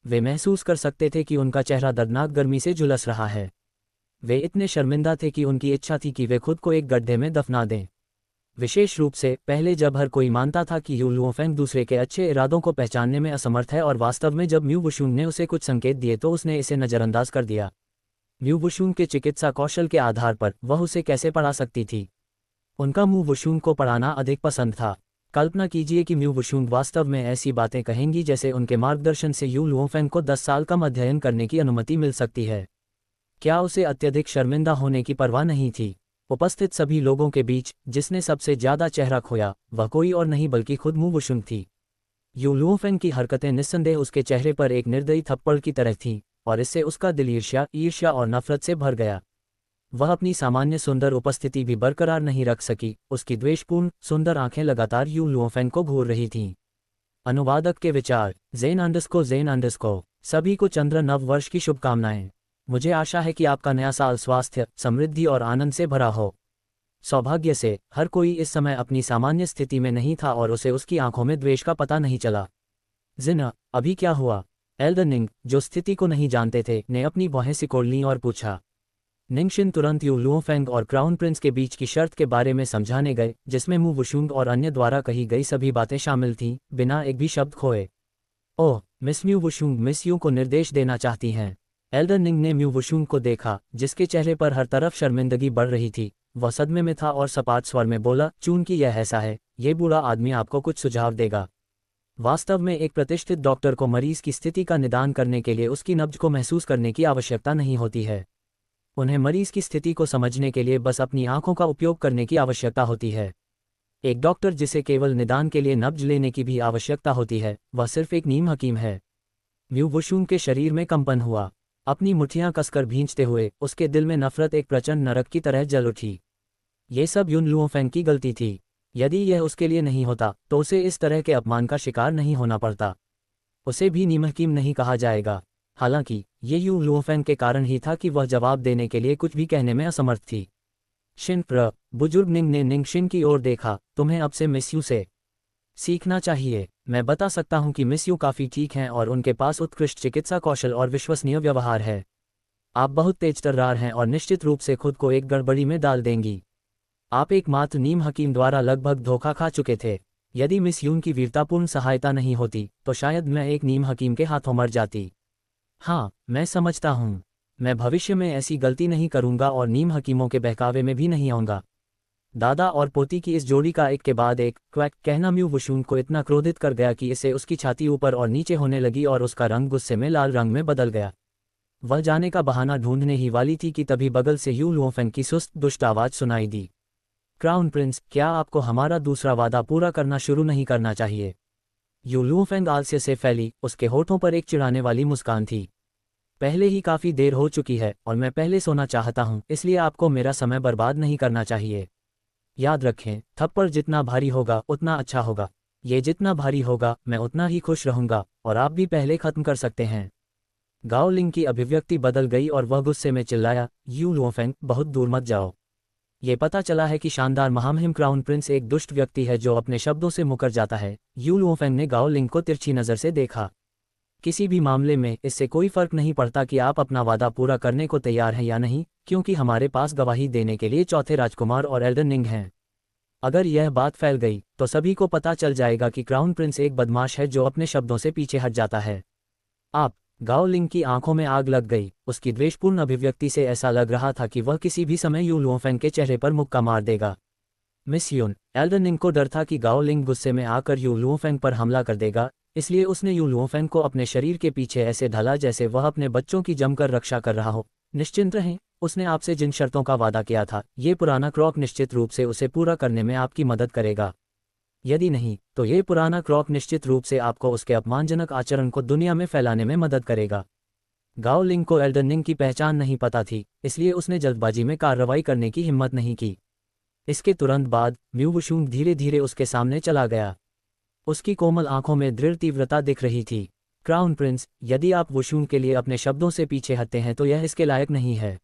A: वे महसूस कर सकते थे कि उनका चेहरा दर्दनाक गर्मी से झुलस रहा है। वे इतने शर्मिंदा थे कि उनकी इच्छा थी कि वे खुद को एक गड्ढे में दफना दें। विशेष रूप से पहले, जब हर कोई मानता था कि यू लुओफेंग दूसरे के अच्छे इरादों को पहचानने में असमर्थ है, और वास्तव में जब म्यू वुशुन ने उसे कुछ संकेत दिए तो उसने इसे नज़रअंदाज कर दिया। म्यू वुशुन के चिकित्सा कौशल के आधार पर वह उसे कैसे पढ़ा सकती थी? उनका म्यू वुशुन को पढ़ाना अधिक पसंद था। कल्पना कीजिए कि म्यू वुशुन वास्तव में ऐसी बातें कहेंगी जैसे उनके मार्गदर्शन से यू लुओफेंग को 10 साल कम अध्ययन करने की अनुमति मिल सकती है। क्या उसे अत्यधिक शर्मिंदा होने की परवाह नहीं थी? उपस्थित सभी लोगों के बीच जिसने सबसे ज्यादा चेहरा खोया, वह कोई और नहीं बल्कि खुद म्यू वुशुन थी। यू लुओफेंग की हरकतें निस्संदेह उसके चेहरे पर एक निर्दयी थप्पड़ की तरह थीं, और इससे उसका दिल ईर्ष्या और नफरत से भर गया। वह अपनी सामान्य सुंदर उपस्थिति भी बरकरार नहीं रख सकी। उसकी द्वेषपूर्ण सुंदर आंखें लगातार यू लुओफेंग को घूर रही थीं। अनुवादक के विचार। ज़ेन अंडरस्को सभी को चंद्र नव वर्ष की शुभकामनाएं। मुझे आशा है कि आपका नया साल स्वास्थ्य, समृद्धि और आनंद से भरा हो। सौभाग्य से हर कोई इस समय अपनी सामान्य स्थिति में नहीं था और उसे उसकी आंखों में द्वेष का पता नहीं चला। जिन, अभी क्या हुआ? एल्डर निंग, जो स्थिति को नहीं जानते थे, ने अपनी बाहें सिकोड़ लीं और पूछा। निंगशिन तुरंत यू लुओफेंग और क्राउन प्रिंस के बीच की शर्त के बारे में समझाने गए, जिसमें म्यू वुशुंग और अन्य द्वारा कही गई सभी बातें शामिल थीं, बिना एक भी शब्द खोए। ओह, मिस म्यू वुशुंग मिस यू को निर्देश देना चाहती हैं। एल्डर निंग ने म्यू वुशुंग को देखा, जिसके चेहरे पर हर तरफ शर्मिंदगी बढ़ रही थी। वह सदमे में था और सपाट स्वर में बोला, चून कि यह ऐसा है, ये बूढ़ा आदमी आपको कुछ सुझाव देगा। वास्तव में एक प्रतिष्ठित डॉक्टर को मरीज की स्थिति का निदान करने के लिए उसकी नब्ज को महसूस करने की आवश्यकता नहीं होती है। उन्हें मरीज की स्थिति को समझने के लिए बस अपनी आंखों का उपयोग करने की आवश्यकता होती है। एक डॉक्टर जिसे केवल निदान के लिए नब्ज लेने की भी आवश्यकता होती है, वह सिर्फ एक नीम हकीम है। म्यू वुशुंग के शरीर में कंपन हुआ। अपनी मुठ्ठियां कसकर भींचते हुए उसके दिल में नफरत एक प्रचंड नरक की तरह जल उठी। ये सब युन लुओफेंग की गलती थी। यदि यह उसके लिए नहीं होता तो उसे इस तरह के अपमान का शिकार नहीं होना पड़ता। उसे भी नीम हकीम नहीं कहा जाएगा। हालांकि ये युन लुओफेंग के कारण ही था कि वह जवाब देने के लिए कुछ भी कहने में असमर्थ थी। शिन प्र बुजुर्ग निंग ने निंग शिन की ओर देखा, तुम्हें अब से मिस यू से सीखना चाहिए। मैं बता सकता हूं कि मिस यू काफ़ी ठीक हैं और उनके पास उत्कृष्ट चिकित्सा कौशल और विश्वसनीय व्यवहार है। आप बहुत तेज तर्रार हैं और निश्चित रूप से खुद को एक गड़बड़ी में डाल देंगी। आप एकमात्र नीम हकीम द्वारा लगभग धोखा खा चुके थे। यदि मिस यून की वीरतापूर्ण सहायता नहीं होती तो शायद मैं एक नीम हकीम के हाथों मर जाती। हाँ, मैं समझता हूँ। मैं भविष्य में ऐसी गलती नहीं करूँगा और नीम हकीमों के बहकावे में भी नहीं आऊँगा। दादा और पोती की इस जोड़ी का एक के बाद एक क्वैक कहना म्यू वुशुंग को इतना क्रोधित कर गया कि इसे उसकी छाती ऊपर और नीचे होने लगी और उसका रंग गुस्से में लाल रंग में बदल गया। वह जाने का बहाना ढूंढने ही वाली थी कि तभी बगल से यू लुओफेंग की सुस्त दुष्ट आवाज सुनाई दी। क्राउन प्रिंस, क्या आपको हमारा दूसरा वादा पूरा करना शुरू नहीं करना चाहिए? यू लुओफेंग आलस्य से फैली, उसके होठों पर एक चिढ़ाने वाली मुस्कान थी। पहले ही काफ़ी देर हो चुकी है और मैं पहले सोना चाहता हूँ, इसलिए आपको मेरा समय बर्बाद नहीं करना चाहिए। याद रखें, थप्पड़ जितना भारी होगा उतना अच्छा होगा। ये जितना भारी होगा मैं उतना ही खुश रहूंगा और आप भी पहले खत्म कर सकते हैं। गाओ लिंग की अभिव्यक्ति बदल गई और वह गुस्से में चिल्लाया, यू लुओफेंग, बहुत दूर मत जाओ। ये पता चला है कि शानदार महामहिम क्राउन प्रिंस एक दुष्ट व्यक्ति है जो अपने शब्दों से मुकर जाता है। यू लुओफेंग ने गाओ लिंग को तिरछी नज़र से देखा। किसी भी मामले में इससे कोई फर्क नहीं पड़ता कि आप अपना वादा पूरा करने को तैयार हैं या नहीं, क्योंकि हमारे पास गवाही देने के लिए चौथे राजकुमार और एल्डर निंग हैं। अगर यह बात फैल गई तो सभी को पता चल जाएगा कि क्राउन प्रिंस एक बदमाश है जो अपने शब्दों से पीछे हट जाता है। आप गाओ लिंग की आंखों में आग लग गई। उसकी द्वेषपूर्ण अभिव्यक्ति से ऐसा लग रहा था कि वह किसी भी समय यू लुओफेंग के चेहरे पर मुक्का मार देगा। मिस यून, एल्डर निंग को डर था कि गाओ लिंग गुस्से में आकर यू लुओफेंग पर हमला कर देगा, इसलिए उसने यू लुओफेंग को अपने शरीर के पीछे ऐसे ढला जैसे वह अपने बच्चों की जमकर रक्षा कर रहा हो। निश्चिंत रहें, उसने आपसे जिन शर्तों का वादा किया था, ये पुराना क्रॉक निश्चित रूप से उसे पूरा करने में आपकी मदद करेगा। यदि नहीं, तो ये पुराना क्रॉक निश्चित रूप से आपको उसके अपमानजनक आचरण को दुनिया में फैलाने में मदद करेगा। गाओ लिंग को एल्डर निंग की पहचान नहीं पता थी, इसलिए उसने जल्दबाजी में कार्रवाई करने की हिम्मत नहीं की। इसके तुरंत बाद म्यू वुशुंग धीरे धीरे उसके सामने चला गया। उसकी कोमल आंखों में दृढ़ तीव्रता दिख रही थी। क्राउन प्रिंस, यदि आप वुशुंग के लिए अपने शब्दों से पीछे हटते हैं तो यह इसके लायक नहीं है।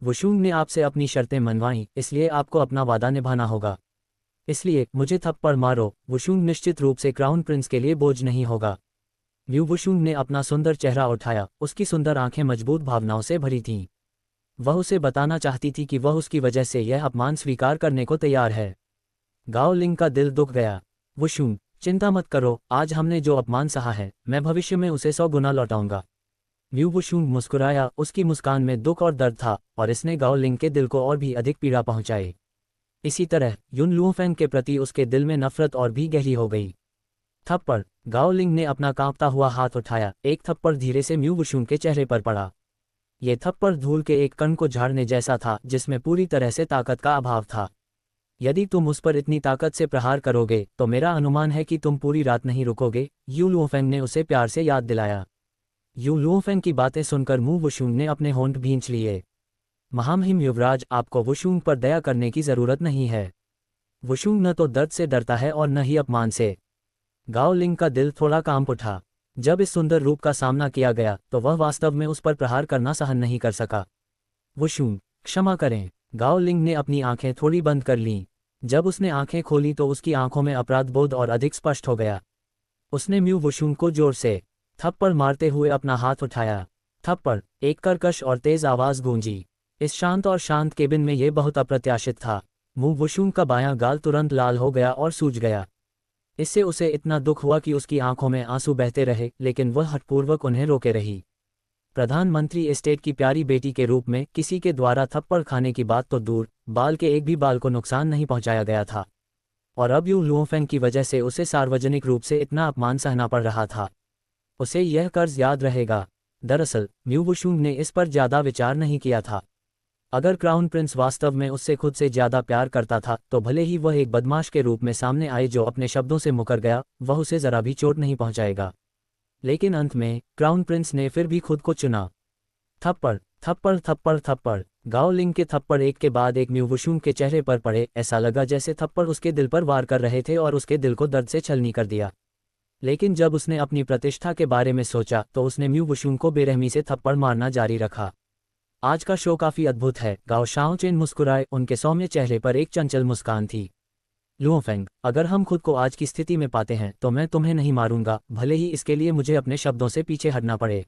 A: वुशुंग ने आपसे अपनी शर्तें मनवाईं, इसलिए आपको अपना वादा निभाना होगा। इसलिए मुझे थप्पड़ मारो। वुशुंग निश्चित रूप से क्राउन प्रिंस के लिए बोझ नहीं होगा। म्यू वुशुंग ने अपना सुंदर चेहरा उठाया, उसकी सुंदर आंखें मजबूत भावनाओं से भरी थीं। वह उसे बताना चाहती थी कि वह उसकी वजह से यह अपमान स्वीकार करने को तैयार है। गाओ लिंग का दिल दुख गया। वुशुंग, चिंता मत करो, आज हमने जो अपमान सहा है मैं भविष्य में उसे 100 गुना लौटाऊंगा। म्यू वुशुंग मुस्कुराया, उसकी मुस्कान में दुख और दर्द था और इसने गाओ लिंग के दिल को और भी अधिक पीड़ा पहुंचाई। इसी तरह युन लुओफेंग के प्रति उसके दिल में नफरत और भी गहरी हो गई। थप्पड़। गाओ लिंग ने अपना कांपता हुआ हाथ उठाया, एक थप्पड़ धीरे से म्यू वुशुंग के चेहरे पर पड़ा। ये थप्पड़ धूल के एक कण को झाड़ने जैसा था जिसमें पूरी तरह से ताकत का अभाव था। यदि तुम उस पर इतनी ताकत से प्रहार करोगे तो मेरा अनुमान है कि तुम पूरी रात नहीं रुकोगे, यू लुओफेंग ने उसे प्यार से याद दिलाया। यू लुओफेंग की बातें सुनकर म्यू वुशुंग ने अपने होंठ भींच लिए। महामहिम युवराज, आपको वुशुंग पर दया करने की जरूरत नहीं है। वुशुंग न तो दर्द से डरता है और न ही अपमान से। गाओ लिंग का दिल थोड़ा कांप उठा। जब इस सुंदर रूप का सामना किया गया तो वह वास्तव में उस पर प्रहार करना सहन नहीं कर सका। वुशुंग, क्षमा करें। गाओ लिंग ने अपनी आंखें थोड़ी बंद कर लीं। जब उसने आंखें खोली तो उसकी आंखों में अपराधबोध और अधिक स्पष्ट हो गया। उसने म्यू वुशुंग को जोर से थप्पड़ मारते हुए अपना हाथ उठाया। थप्पड़। एक कर्कश और तेज आवाज गूंजी। इस शांत और शांत केबिन में यह बहुत अप्रत्याशित था। म्यू वुशुंग का बायां गाल तुरंत लाल हो गया और सूज गया। इससे उसे इतना दुख हुआ कि उसकी आंखों में आंसू बहते रहे, लेकिन वह हठपूर्वक उन्हें रोके रही। प्रधानमंत्री एस्टेट की प्यारी बेटी के रूप में किसी के द्वारा थप्पड़ खाने की बात तो दूर, बाल के एक भी बाल को नुकसान नहीं पहुंचाया गया था, और अब यू लुओफेंग की वजह से उसे सार्वजनिक रूप से इतना अपमान सहना पड़ रहा था। उसे यह कर्ज याद रहेगा। दरअसल म्यू वुशुंग ने इस पर ज्यादा विचार नहीं किया था। अगर क्राउन प्रिंस वास्तव में उससे खुद से ज्यादा प्यार करता था तो भले ही वह एक बदमाश के रूप में सामने आए जो अपने शब्दों से मुकर गया, वह उसे जरा भी चोट नहीं पहुंचाएगा। लेकिन अंत में क्राउन प्रिंस ने फिर भी खुद को चुना। थप्पड़ थप्पड़ थप्पड़ थप्पड़। गाओ लिंग के थप्पड़ एक के बाद एक म्यू वुशुंग के चेहरे पर पड़े। ऐसा लगा जैसे थप्पड़ उसके दिल पर वार कर रहे थे और उसके दिल को दर्द से छलनी कर दिया। लेकिन जब उसने अपनी प्रतिष्ठा के बारे में सोचा तो उसने म्यू वुशुंग को बेरहमी से थप्पड़ मारना जारी रखा। आज का शो काफी अद्भुत है, गाओ शाओचेन मुस्कुराए। उनके सौम्य चेहरे पर एक चंचल मुस्कान थी। लुओफेंग, अगर हम खुद को आज की स्थिति में पाते हैं तो मैं तुम्हें नहीं मारूंगा, भले ही इसके लिए मुझे अपने शब्दों से पीछे हटना पड़े।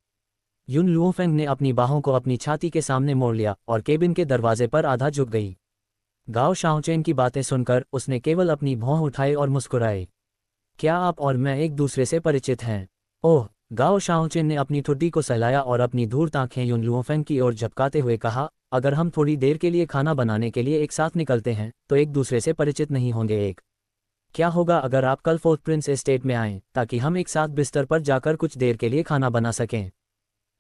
A: युन लुओफेंग ने अपनी बाहों को अपनी छाती के सामने मोड़ लिया और केबिन के दरवाजे पर आधा झुक गई। गाओ शाओचेन की बातें सुनकर उसने केवल अपनी भौं उठाई और मुस्कुराए। क्या आप और मैं एक दूसरे से परिचित हैं? ओह, गाओ शाओचेन ने अपनी ठुड्डी को सहलाया और अपनी धूर्त आंखें युन लुओफेंग की ओर झपकाते हुए कहा, अगर हम थोड़ी देर के लिए खाना बनाने के लिए एक साथ निकलते हैं तो एक दूसरे से परिचित नहीं होंगे। क्या होगा अगर आप कल फोर्थ प्रिंस एस्टेट में आएं ताकि हम एक साथ बिस्तर पर जाकर कुछ देर के लिए खाना बना सकें?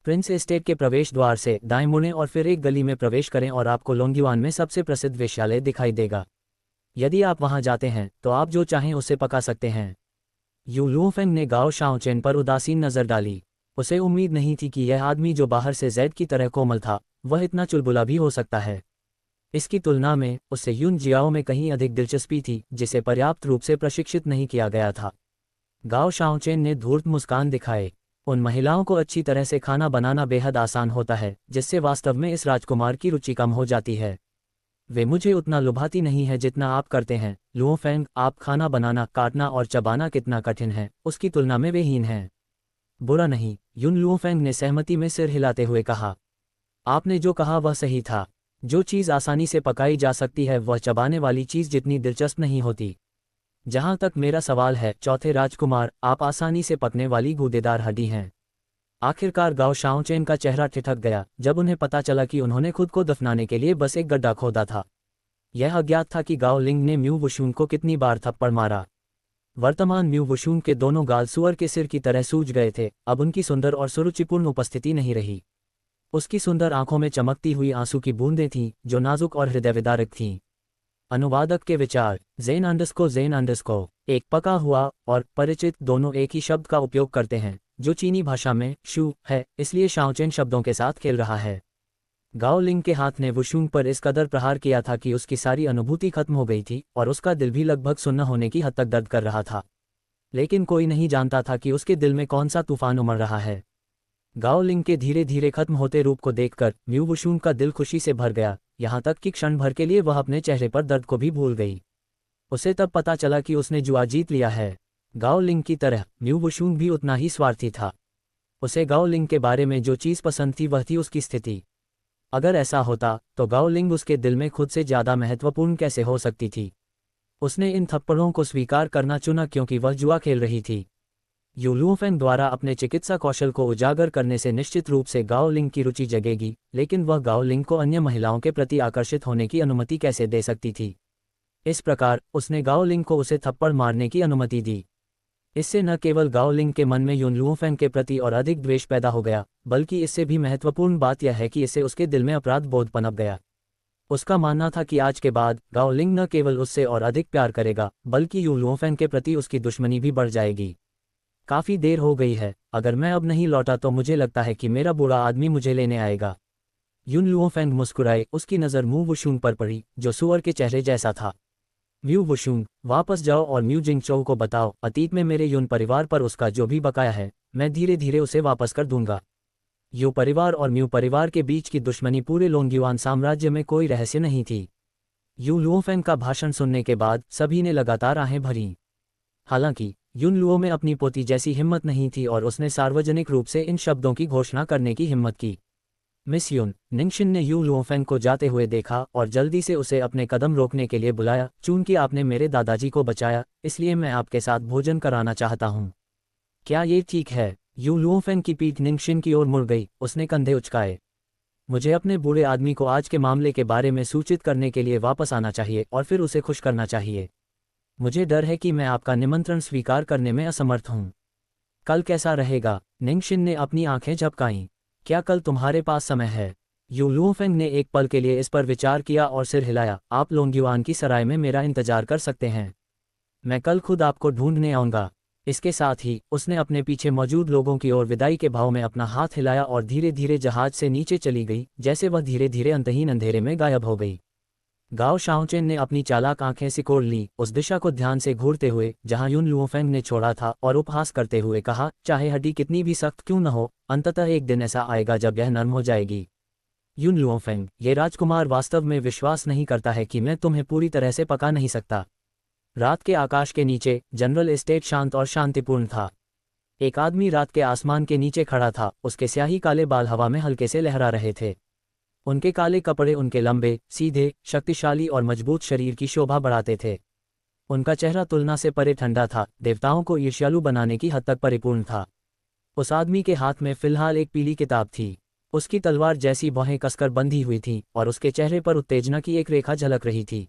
A: प्रिंस एस्टेट के प्रवेश द्वार से दाएं मुड़ें और फिर एक गली में प्रवेश करें और आपको लोंगयुआन में सबसे प्रसिद्ध वेश्यालय दिखाई देगा। यदि आप वहां जाते हैं तो आप जो चाहें उसे पका सकते हैं। यू लुओफेंग ने गाओ शाओचेन पर उदासीन नजर डाली। उसे उम्मीद नहीं थी कि यह आदमी जो बाहर से जैद की तरह कोमल था, वह इतना चुलबुला भी हो सकता है। इसकी तुलना में उससे युन जियाओ में कहीं अधिक दिलचस्पी थी, जिसे पर्याप्त रूप से प्रशिक्षित नहीं किया गया था। गाओ शाओचेन ने धूर्त मुस्कान दिखाए। उन महिलाओं को अच्छी तरह से खाना बनाना बेहद आसान होता है, जिससे वास्तव में इस राजकुमार की रुचि कम हो जाती है। वे मुझे उतना लुभाती नहीं है जितना आप करते हैं लुओफेंग। आप खाना बनाना, काटना और चबाना कितना कठिन है, उसकी तुलना में वे हीन हैं। बुरा नहीं, युन लुओफेंग ने सहमति में सिर हिलाते हुए कहा। आपने जो कहा वह सही था। जो चीज़ आसानी से पकाई जा सकती है वह चबाने वाली चीज़ जितनी दिलचस्प नहीं होती। जहाँ तक मेरा सवाल है चौथे राजकुमार, आप आसानी से पकने वाली गूदेदार हड्डी हैं। आखिरकार गाओ शाओचेन का चेहरा ठिठक गया जब उन्हें पता चला कि उन्होंने खुद को दफनाने के लिए बस एक गड्ढा खोदा था। यह अज्ञात था कि गाओ लिंग ने म्यू वुशुंग को कितनी बार थप्पड़ मारा। वर्तमान म्यू वुशुंग के दोनों गाल सुअर के सिर की तरह सूज गए थे। अब उनकी सुंदर और सुरुचिपूर्ण उपस्थिति नहीं रही। उसकी सुंदर आंखों में चमकती हुई आंसू की बूंदें थीं जो नाजुक और हृदयविदारक थीं। अनुवादक के विचार। ज़ेन अंडस्को एक पका हुआ और परिचित दोनों एक ही शब्द का उपयोग करते हैं जो चीनी भाषा में शू है, इसलिए शाओचेन शब्दों के साथ खेल रहा है। गाओ लिंग के हाथ ने वुशुंग पर इस कदर प्रहार किया था कि उसकी सारी अनुभूति खत्म हो गई थी और उसका दिल भी लगभग सुन्न होने की हद तक दर्द कर रहा था। लेकिन कोई नहीं जानता था कि उसके दिल में कौन सा तूफान उमड़ रहा है। गाओ लिंग के धीरे धीरे खत्म होते रूप को देखकर म्यू वुशुंग का दिल खुशी से भर गया, यहाँ तक कि क्षण भर के लिए वह अपने चेहरे पर दर्द को भी भूल गई। उसे तब पता चला कि उसने जुआ जीत लिया है। गाओ लिंग की तरह म्यू वुशुंग भी उतना ही स्वार्थी था। उसे गाओ लिंग के बारे में जो चीज़ पसंद थी वह थी उसकी स्थिति। अगर ऐसा होता तो गाओ लिंग उसके दिल में खुद से ज़्यादा महत्वपूर्ण कैसे हो सकती थी। उसने इन थप्पड़ों को स्वीकार करना चुना क्योंकि वह जुआ खेल रही थी। यू लुओफेंग द्वारा अपने चिकित्सा कौशल को उजागर करने से निश्चित रूप से गाओ लिंग की रुचि जगेगी, लेकिन वह गाओ लिंग को अन्य महिलाओं के प्रति आकर्षित होने की अनुमति कैसे दे सकती थी। इस प्रकार उसने गाओ लिंग को उसे थप्पड़ मारने की अनुमति दी। इससे न केवल गाओ लिंग के मन में युन लुओफेंग के प्रति और अधिक द्वेष पैदा हो गया, बल्कि इससे भी महत्वपूर्ण बात यह है कि इससे उसके दिल में अपराध बोध पनप गया। उसका मानना था कि आज के बाद गाओ लिंग न केवल उससे और अधिक प्यार करेगा, बल्कि युन लुओफेंग के प्रति उसकी दुश्मनी भी बढ़ जाएगी। काफ़ी देर हो गई है, अगर मैं अब नहीं लौटा तो मुझे लगता है कि मेरा बूढ़ा आदमी मुझे लेने आएगा। युन लुओफेंग मुस्कुराए। उसकी नज़र म्यू वुशुंग पर पड़ी जो सुअर के चेहरे जैसा था। म्यू वुशुंग, वापस जाओ और म्यू जिंगचोउ को बताओ अतीत में मेरे युन परिवार पर उसका जो भी बकाया है मैं धीरे धीरे उसे वापस कर दूंगा। यू परिवार और म्यू परिवार के बीच की दुश्मनी पूरे लोंगयुआन साम्राज्य में कोई रहस्य नहीं थी। यू लुओफेंग का भाषण सुनने के बाद सभी ने लगातार आहें भरीं। हालांकि युन लुओ में अपनी पोती जैसी हिम्मत नहीं थी और उसने सार्वजनिक रूप से इन शब्दों की घोषणा करने की हिम्मत की। मिस युन, निंगशिन ने यू लुओफेंग को जाते हुए देखा और जल्दी से उसे अपने कदम रोकने के लिए बुलाया। चूंकि आपने मेरे दादाजी को बचाया, इसलिए मैं आपके साथ भोजन कराना चाहता हूँ। क्या ये ठीक है? यू लुओफेंग की पीठ निंगशिन की ओर मुड़ गई, उसने कंधे उचकाए। मुझे अपने बूढ़े आदमी को आज के मामले के बारे में सूचित करने के लिए वापस आना चाहिए और फिर उसे खुश करना चाहिए। मुझे डर है कि मैं आपका निमंत्रण स्वीकार करने में असमर्थ हूँ। कल कैसा रहेगा? निंगशिन ने अपनी आंखें झपकाईं। क्या कल तुम्हारे पास समय है? यू लुओफेंग ने एक पल के लिए इस पर विचार किया और सिर हिलाया। आप लोंगयुआन की सराय में मेरा इंतजार कर सकते हैं। मैं कल खुद आपको ढूंढने आऊँगा। इसके साथ ही उसने अपने पीछे मौजूद लोगों की ओर विदाई के भाव में अपना हाथ हिलाया और धीरे धीरे जहाज से नीचे चली गई, जैसे वह धीरे धीरे अंतहीन अंधेरे में गायब हो गई। गाओ शाओचेन ने अपनी चालाक आंखें सिकोड़ ली, उस दिशा को ध्यान से घूरते हुए जहां युन लुओफेंग ने छोड़ा था, और उपहास करते हुए कहा, चाहे हड्डी कितनी भी सख्त क्यों न हो, अंततः एक दिन ऐसा आएगा जब यह नर्म हो जाएगी। युन लुओफेंग, ये राजकुमार वास्तव में विश्वास नहीं करता है कि मैं तुम्हें पूरी तरह से पका नहीं सकता। रात के आकाश के नीचे जनरल एस्टेट शांत और शांतिपूर्ण था। एक आदमी रात के आसमान के नीचे खड़ा था, उसके स्याही काले बाल हवा में हल्के से लहरा रहे थे। उनके काले कपड़े उनके लंबे, सीधे, शक्तिशाली और मजबूत शरीर की शोभा बढ़ाते थे। उनका चेहरा तुलना से परे ठंडा था, देवताओं को ईर्ष्यालु बनाने की हद तक परिपूर्ण था। उस आदमी के हाथ में फिलहाल एक पीली किताब थी। उसकी तलवार जैसी बाहें कसकर बंधी हुई थीं और उसके चेहरे पर उत्तेजना की एक रेखा झलक रही थी।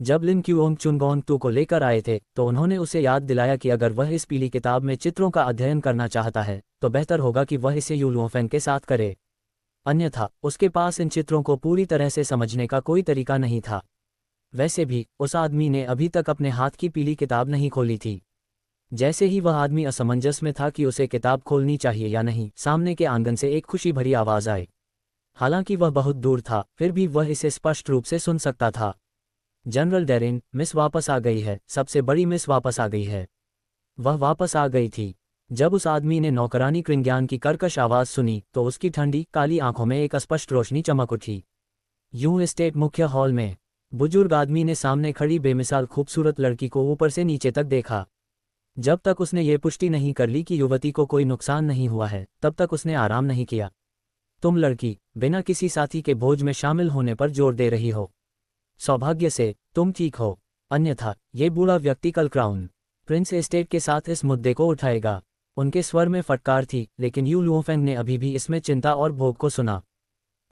A: जब लिन क्यूओंग चुनगोंग तू को लेकर आए थे तो उन्होंने उसे याद दिलाया कि अगर वह इस पीली किताब में चित्रों का अध्ययन करना चाहता है तो बेहतर होगा कि वह इसे यू लुओफेंग के साथ करे। अन्यथा उसके पास इन चित्रों को पूरी तरह से समझने का कोई तरीका नहीं था। वैसे भी उस आदमी ने अभी तक अपने हाथ की पीली किताब नहीं खोली थी। जैसे ही वह आदमी असमंजस में था कि उसे किताब खोलनी चाहिए या नहीं, सामने के आंगन से एक खुशी भरी आवाज आई। हालांकि वह बहुत दूर था, फिर भी वह इसे स्पष्ट रूप से सुन सकता था। जनरल डेरिन, मिस वापस आ गई है, सबसे बड़ी मिस वापस आ गई है। वह वापस आ गई थी। जब उस आदमी ने नौकरानी क्रिंग्यान की कर्कश आवाज सुनी तो उसकी ठंडी काली आंखों में एक स्पष्ट रोशनी चमक उठी। यूं एस्टेट मुख्य हॉल में बुजुर्ग आदमी ने सामने खड़ी बेमिसाल खूबसूरत लड़की को ऊपर से नीचे तक देखा। जब तक उसने ये पुष्टि नहीं कर ली कि युवती को कोई नुकसान नहीं हुआ है, तब तक उसने आराम नहीं किया। तुम लड़की, बिना किसी साथी के भोज में शामिल होने पर जोर दे रही हो। सौभाग्य से तुम ठीक हो, अन्यथा ये बूढ़ा व्यक्ति कल क्राउन प्रिंस एस्टेट के साथ इस मुद्दे को उठाएगा। उनके स्वर में फटकार थी, लेकिन यू लुओफेंग ने अभी भी इसमें चिंता और भोग को सुना।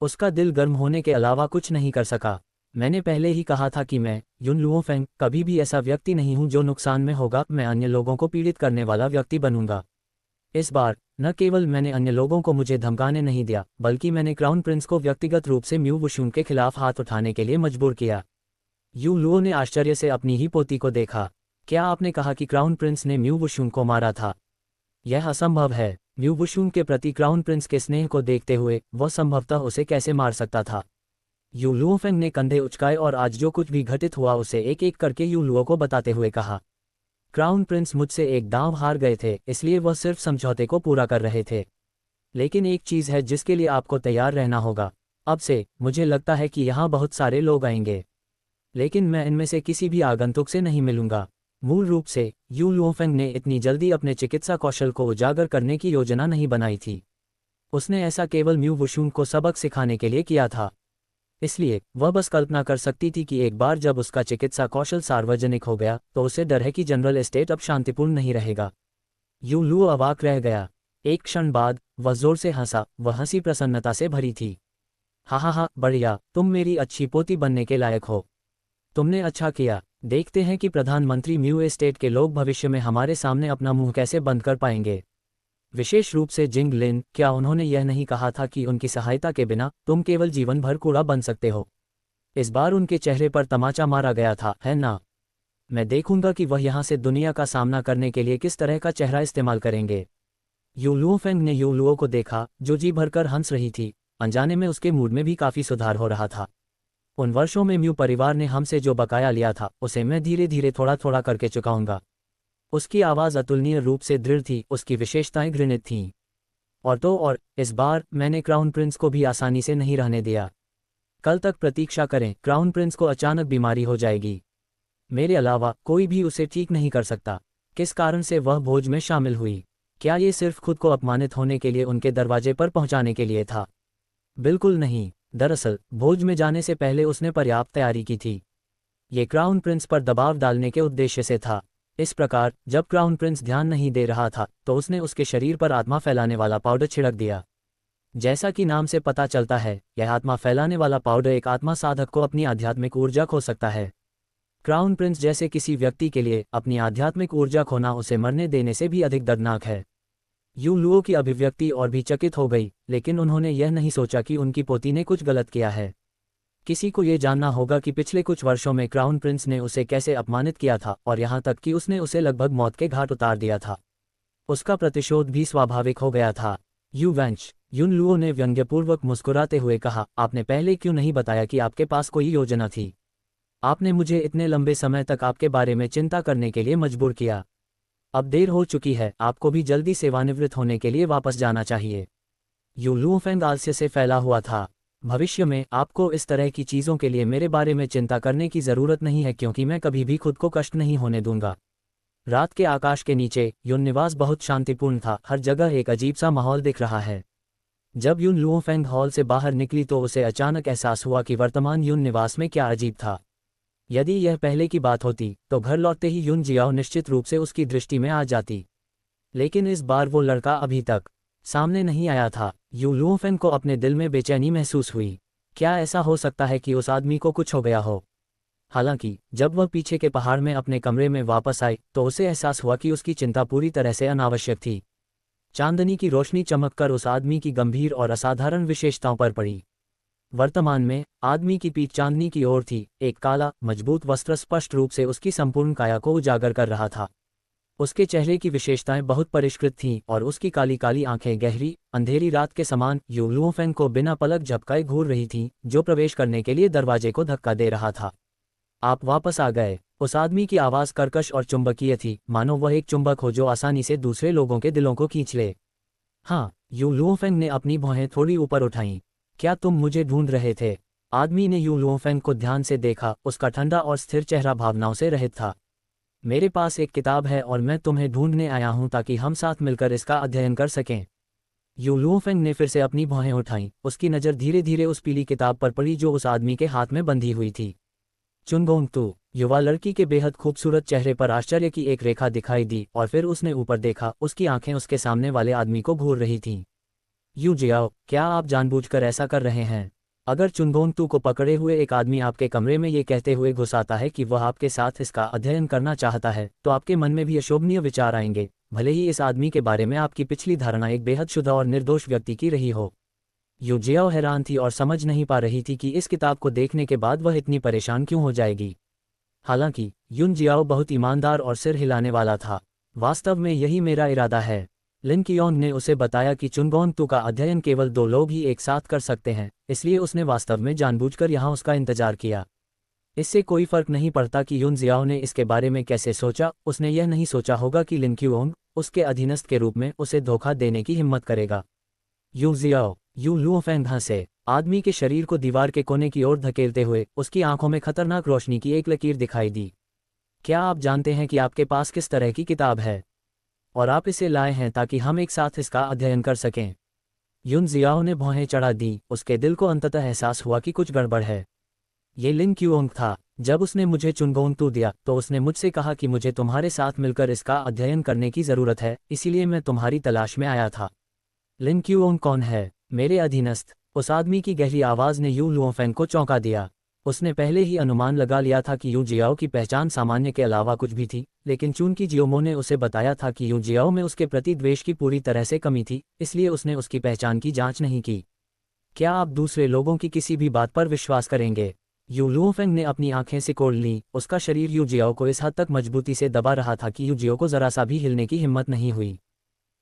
A: उसका दिल गर्म होने के अलावा कुछ नहीं कर सका। मैंने पहले ही कहा था कि मैं, युन लुओफेंग, कभी भी ऐसा व्यक्ति नहीं हूं जो नुकसान में होगा। मैं अन्य लोगों को पीड़ित करने वाला व्यक्ति बनूंगा। इस बार न केवल मैंने अन्य लोगों को मुझे धमकाने नहीं दिया, बल्कि मैंने क्राउन प्रिंस को व्यक्तिगत रूप से म्यू वुशुन के खिलाफ हाथ उठाने के लिए मजबूर किया। यू लुओ ने आश्चर्य से अपनी ही पोती को देखा। क्या आपने कहा कि क्राउन प्रिंस ने म्यू वुशुन को मारा था? यह असंभव है। म्यू वुशुन के प्रति क्राउन प्रिंस के स्नेह को देखते हुए वह संभवतः उसे कैसे मार सकता था? यू लुओफेंग ने कंधे उचकाए और आज जो कुछ भी घटित हुआ उसे एक एक करके यू लुओ को बताते हुए कहा। क्राउन प्रिंस मुझसे एक दांव हार गए थे, इसलिए वह सिर्फ समझौते को पूरा कर रहे थे। लेकिन एक चीज है जिसके लिए आपको तैयार रहना होगा। अब से मुझे लगता है कि यहाँ बहुत सारे लोग आएंगे, लेकिन मैं इनमें से किसी भी आगंतुक से नहीं मिलूंगा। मूल रूप से यू लुओफेंग ने इतनी जल्दी अपने चिकित्सा कौशल को उजागर करने की योजना नहीं बनाई थी। उसने ऐसा केवल म्यू वुशुन को सबक सिखाने के लिए किया था। इसलिए वह बस कल्पना कर सकती थी कि एक बार जब उसका चिकित्सा कौशल सार्वजनिक हो गया तो उसे डर है कि जनरल एस्टेट अब शांतिपूर्ण नहीं रहेगा। यू लुओ अवाक रह गया। एक क्षण बाद वह जोर से हंसा। वह हंसी प्रसन्नता से भरी थी। हा, बढ़िया, तुम मेरी अच्छी पोती बनने के लायक हो। तुमने अच्छा किया। देखते हैं कि प्रधानमंत्री म्यू एस्टेट के लोग भविष्य में हमारे सामने अपना मुंह कैसे बंद कर पाएंगे। विशेष रूप से जिंग लिन, क्या उन्होंने यह नहीं कहा था कि उनकी सहायता के बिना तुम केवल जीवन भर कूड़ा बन सकते हो? इस बार उनके चेहरे पर तमाचा मारा गया था, है ना? मैं देखूंगा कि वह यहाँ से दुनिया का सामना करने के लिए किस तरह का चेहरा इस्तेमाल करेंगे। यू लुओफेंग ने यू लुओ को देखा, जो जी भरकर हंस रही थी। अनजाने में उसके मूड में भी काफी सुधार हो रहा था। उन वर्षों में म्यू परिवार ने हमसे जो बकाया लिया था उसे मैं धीरे धीरे थोड़ा थोड़ा करके चुकाऊंगा। उसकी आवाज़ अतुलनीय रूप से दृढ़ थी, उसकी विशेषताएं घृणित थीं। और इस बार मैंने क्राउन प्रिंस को भी आसानी से नहीं रहने दिया। कल तक प्रतीक्षा करें, क्राउन प्रिंस को अचानक बीमारी हो जाएगी। मेरे अलावा कोई भी उसे ठीक नहीं कर सकता। किस कारण से वह भोज में शामिल हुई? क्या ये सिर्फ खुद को अपमानित होने के लिए उनके दरवाजे पर पहुंचाने के लिए था? बिल्कुल नहीं। दरअसल भोज में जाने से पहले उसने पर्याप्त तैयारी की थी। ये क्राउन प्रिंस पर दबाव डालने के उद्देश्य से था। इस प्रकार जब क्राउन प्रिंस ध्यान नहीं दे रहा था तो उसने उसके शरीर पर आत्मा फैलाने वाला पाउडर छिड़क दिया। जैसा कि नाम से पता चलता है, यह आत्मा फैलाने वाला पाउडर एक आत्मा साधक को अपनी आध्यात्मिक ऊर्जा खो सकता है। क्राउन प्रिंस जैसे किसी व्यक्ति के लिए अपनी आध्यात्मिक ऊर्जा खोना उसे मरने देने से भी अधिक दर्दनाक है। यू लुओ की अभिव्यक्ति और भी चकित हो गई, लेकिन उन्होंने यह नहीं सोचा कि उनकी पोती ने कुछ गलत किया है। किसी को ये जानना होगा कि पिछले कुछ वर्षों में क्राउन प्रिंस ने उसे कैसे अपमानित किया था और यहाँ तक कि उसने उसे लगभग मौत के घाट उतार दिया था। उसका प्रतिशोध भी स्वाभाविक हो गया था। यू वेंच, युन लुओ ने व्यंग्यपूर्वक मुस्कुराते हुए कहा, आपने पहले क्यों नहीं बताया कि आपके पास कोई योजना थी? आपने मुझे इतने लंबे समय तक आपके बारे में चिंता करने के लिए मजबूर किया। अब देर हो चुकी है, आपको भी जल्दी सेवानिवृत्त होने के लिए वापस जाना चाहिए। यू लुओफेंग आलस्य से फैला हुआ था। भविष्य में आपको इस तरह की चीज़ों के लिए मेरे बारे में चिंता करने की ज़रूरत नहीं है, क्योंकि मैं कभी भी खुद को कष्ट नहीं होने दूंगा। रात के आकाश के नीचे युन निवास बहुत शांतिपूर्ण था। हर जगह एक अजीब सा माहौल दिख रहा है। जब युन लुओफेंग हॉल से बाहर निकली तो उसे अचानक एहसास हुआ कि वर्तमान युन निवास में क्या अजीब था। यदि यह पहले की बात होती तो घर लौटते ही युन जियाओ निश्चित रूप से उसकी दृष्टि में आ जाती, लेकिन इस बार वो लड़का अभी तक सामने नहीं आया था। यू लुओफेंग को अपने दिल में बेचैनी महसूस हुई। क्या ऐसा हो सकता है कि उस आदमी को कुछ हो गया हो? हालांकि जब वह पीछे के पहाड़ में अपने कमरे में वापस आई तो उसे एहसास हुआ कि उसकी चिंता पूरी तरह से अनावश्यक थी। चांदनी की रोशनी चमककर उस आदमी की गंभीर और असाधारण विशेषताओं पर पड़ी। वर्तमान में आदमी की पीठ चांदनी की ओर थी। एक काला मजबूत वस्त्र स्पष्ट रूप से उसकी संपूर्ण काया को उजागर कर रहा था। उसके चेहरे की विशेषताएं बहुत परिष्कृत थीं और उसकी काली काली आंखें गहरी अंधेरी रात के समान यू लुओफेंग को बिना पलक झपकाए घूर रही थीं, जो प्रवेश करने के लिए दरवाजे को धक्का दे रहा था। आप वापस आ गए। उस आदमी की आवाज़ कर्कश और चुंबकीय थी, मानो वह एक चुंबक हो जो आसानी से दूसरे लोगों के दिलों को खींच ले। हाँ, यू लुओफेंग ने अपनी भौहें थोड़ी ऊपर उठाईं। क्या तुम मुझे ढूंढ रहे थे? आदमी ने यू लुओफेंग को ध्यान से देखा। उसका ठंडा और स्थिर चेहरा भावनाओं से रहित था। मेरे पास एक किताब है और मैं तुम्हें ढूंढने आया हूं ताकि हम साथ मिलकर इसका अध्ययन कर सकें। यू लुओफेंग ने फिर से अपनी भौहें उठाईं। उसकी नज़र धीरे धीरे उस पीली किताब पर पड़ी जो उस आदमी के हाथ में बंधी हुई थी। चुनगोंग तू, युवा लड़की के बेहद खूबसूरत चेहरे पर आश्चर्य की एक रेखा दिखाई दी और फिर उसने ऊपर देखा। उसकी आंखें उसके सामने वाले आदमी को घूर रही थीं। यू जियाओ, क्या आप जानबूझकर ऐसा कर रहे हैं? अगर चुनगोंग तू को पकड़े हुए एक आदमी आपके कमरे में ये कहते हुए घुस आता है कि वह आपके साथ इसका अध्ययन करना चाहता है, तो आपके मन में भी अशोभनीय विचार आएंगे, भले ही इस आदमी के बारे में आपकी पिछली धारणा एक बेहद शुद्ध और निर्दोष व्यक्ति की रही हो। यू जियाओ हैरान थी और समझ नहीं पा रही थी कि इस किताब को देखने के बाद वह इतनी परेशान क्यों हो जाएगी। हालांकि युन जियाओ बहुत ईमानदार और सिर हिलाने वाला था। वास्तव में यही मेरा इरादा है। लिन कियोंग ने उसे बताया कि चुनगोंग तू का अध्ययन केवल 2 लोग ही एक साथ कर सकते हैं, इसलिए उसने वास्तव में जानबूझकर यहाँ उसका इंतजार किया। इससे कोई फर्क नहीं पड़ता कि युन जियाओ ने इसके बारे में कैसे सोचा। उसने यह नहीं सोचा होगा कि लिन कियोंग उसके अधीनस्थ के रूप में उसे धोखा देने की हिम्मत करेगा। यू जियाओ, यू लुओफेंग हंसे। आदमी के शरीर को दीवार के कोने की ओर धकेलते हुए उसकी आंखों में खतरनाक रोशनी की एक लकीर दिखाई दी। क्या आप जानते हैं कि आपके पास किस तरह की किताब है? और आप इसे लाए हैं ताकि हम एक साथ इसका अध्ययन कर सकें। युन जियाओ ने भौहें चढ़ा दी। उसके दिल को अंततः एहसास हुआ कि कुछ गड़बड़ है। ये लिन क्यूओंग था। जब उसने मुझे चुनगोंग तू दिया तो उसने मुझसे कहा कि मुझे तुम्हारे साथ मिलकर इसका अध्ययन करने की ज़रूरत है, इसीलिए मैं तुम्हारी तलाश में आया था। लिन क्यूओंग कौन है? मेरे अधीनस्थ। उस आदमी की गहरी आवाज़ ने यू लुओफेंग को चौंका दिया। उसने पहले ही अनुमान लगा लिया था कि यू जियाओ की पहचान सामान्य के अलावा कुछ भी थी, लेकिन चूंकि जियोमो ने उसे बताया था कि यू जियाओ में उसके प्रति द्वेष की पूरी तरह से कमी थी, इसलिए उसने उसकी पहचान की जांच नहीं की। क्या आप दूसरे लोगों की किसी भी बात पर विश्वास करेंगे? यू लुओफेंग ने अपनी आंखें सिकोड़ लीं। उसका शरीर यू जियाओ को इस हद तक मजबूती से दबा रहा था कि यू जियाओ को जरा सा भी हिलने की हिम्मत नहीं हुई।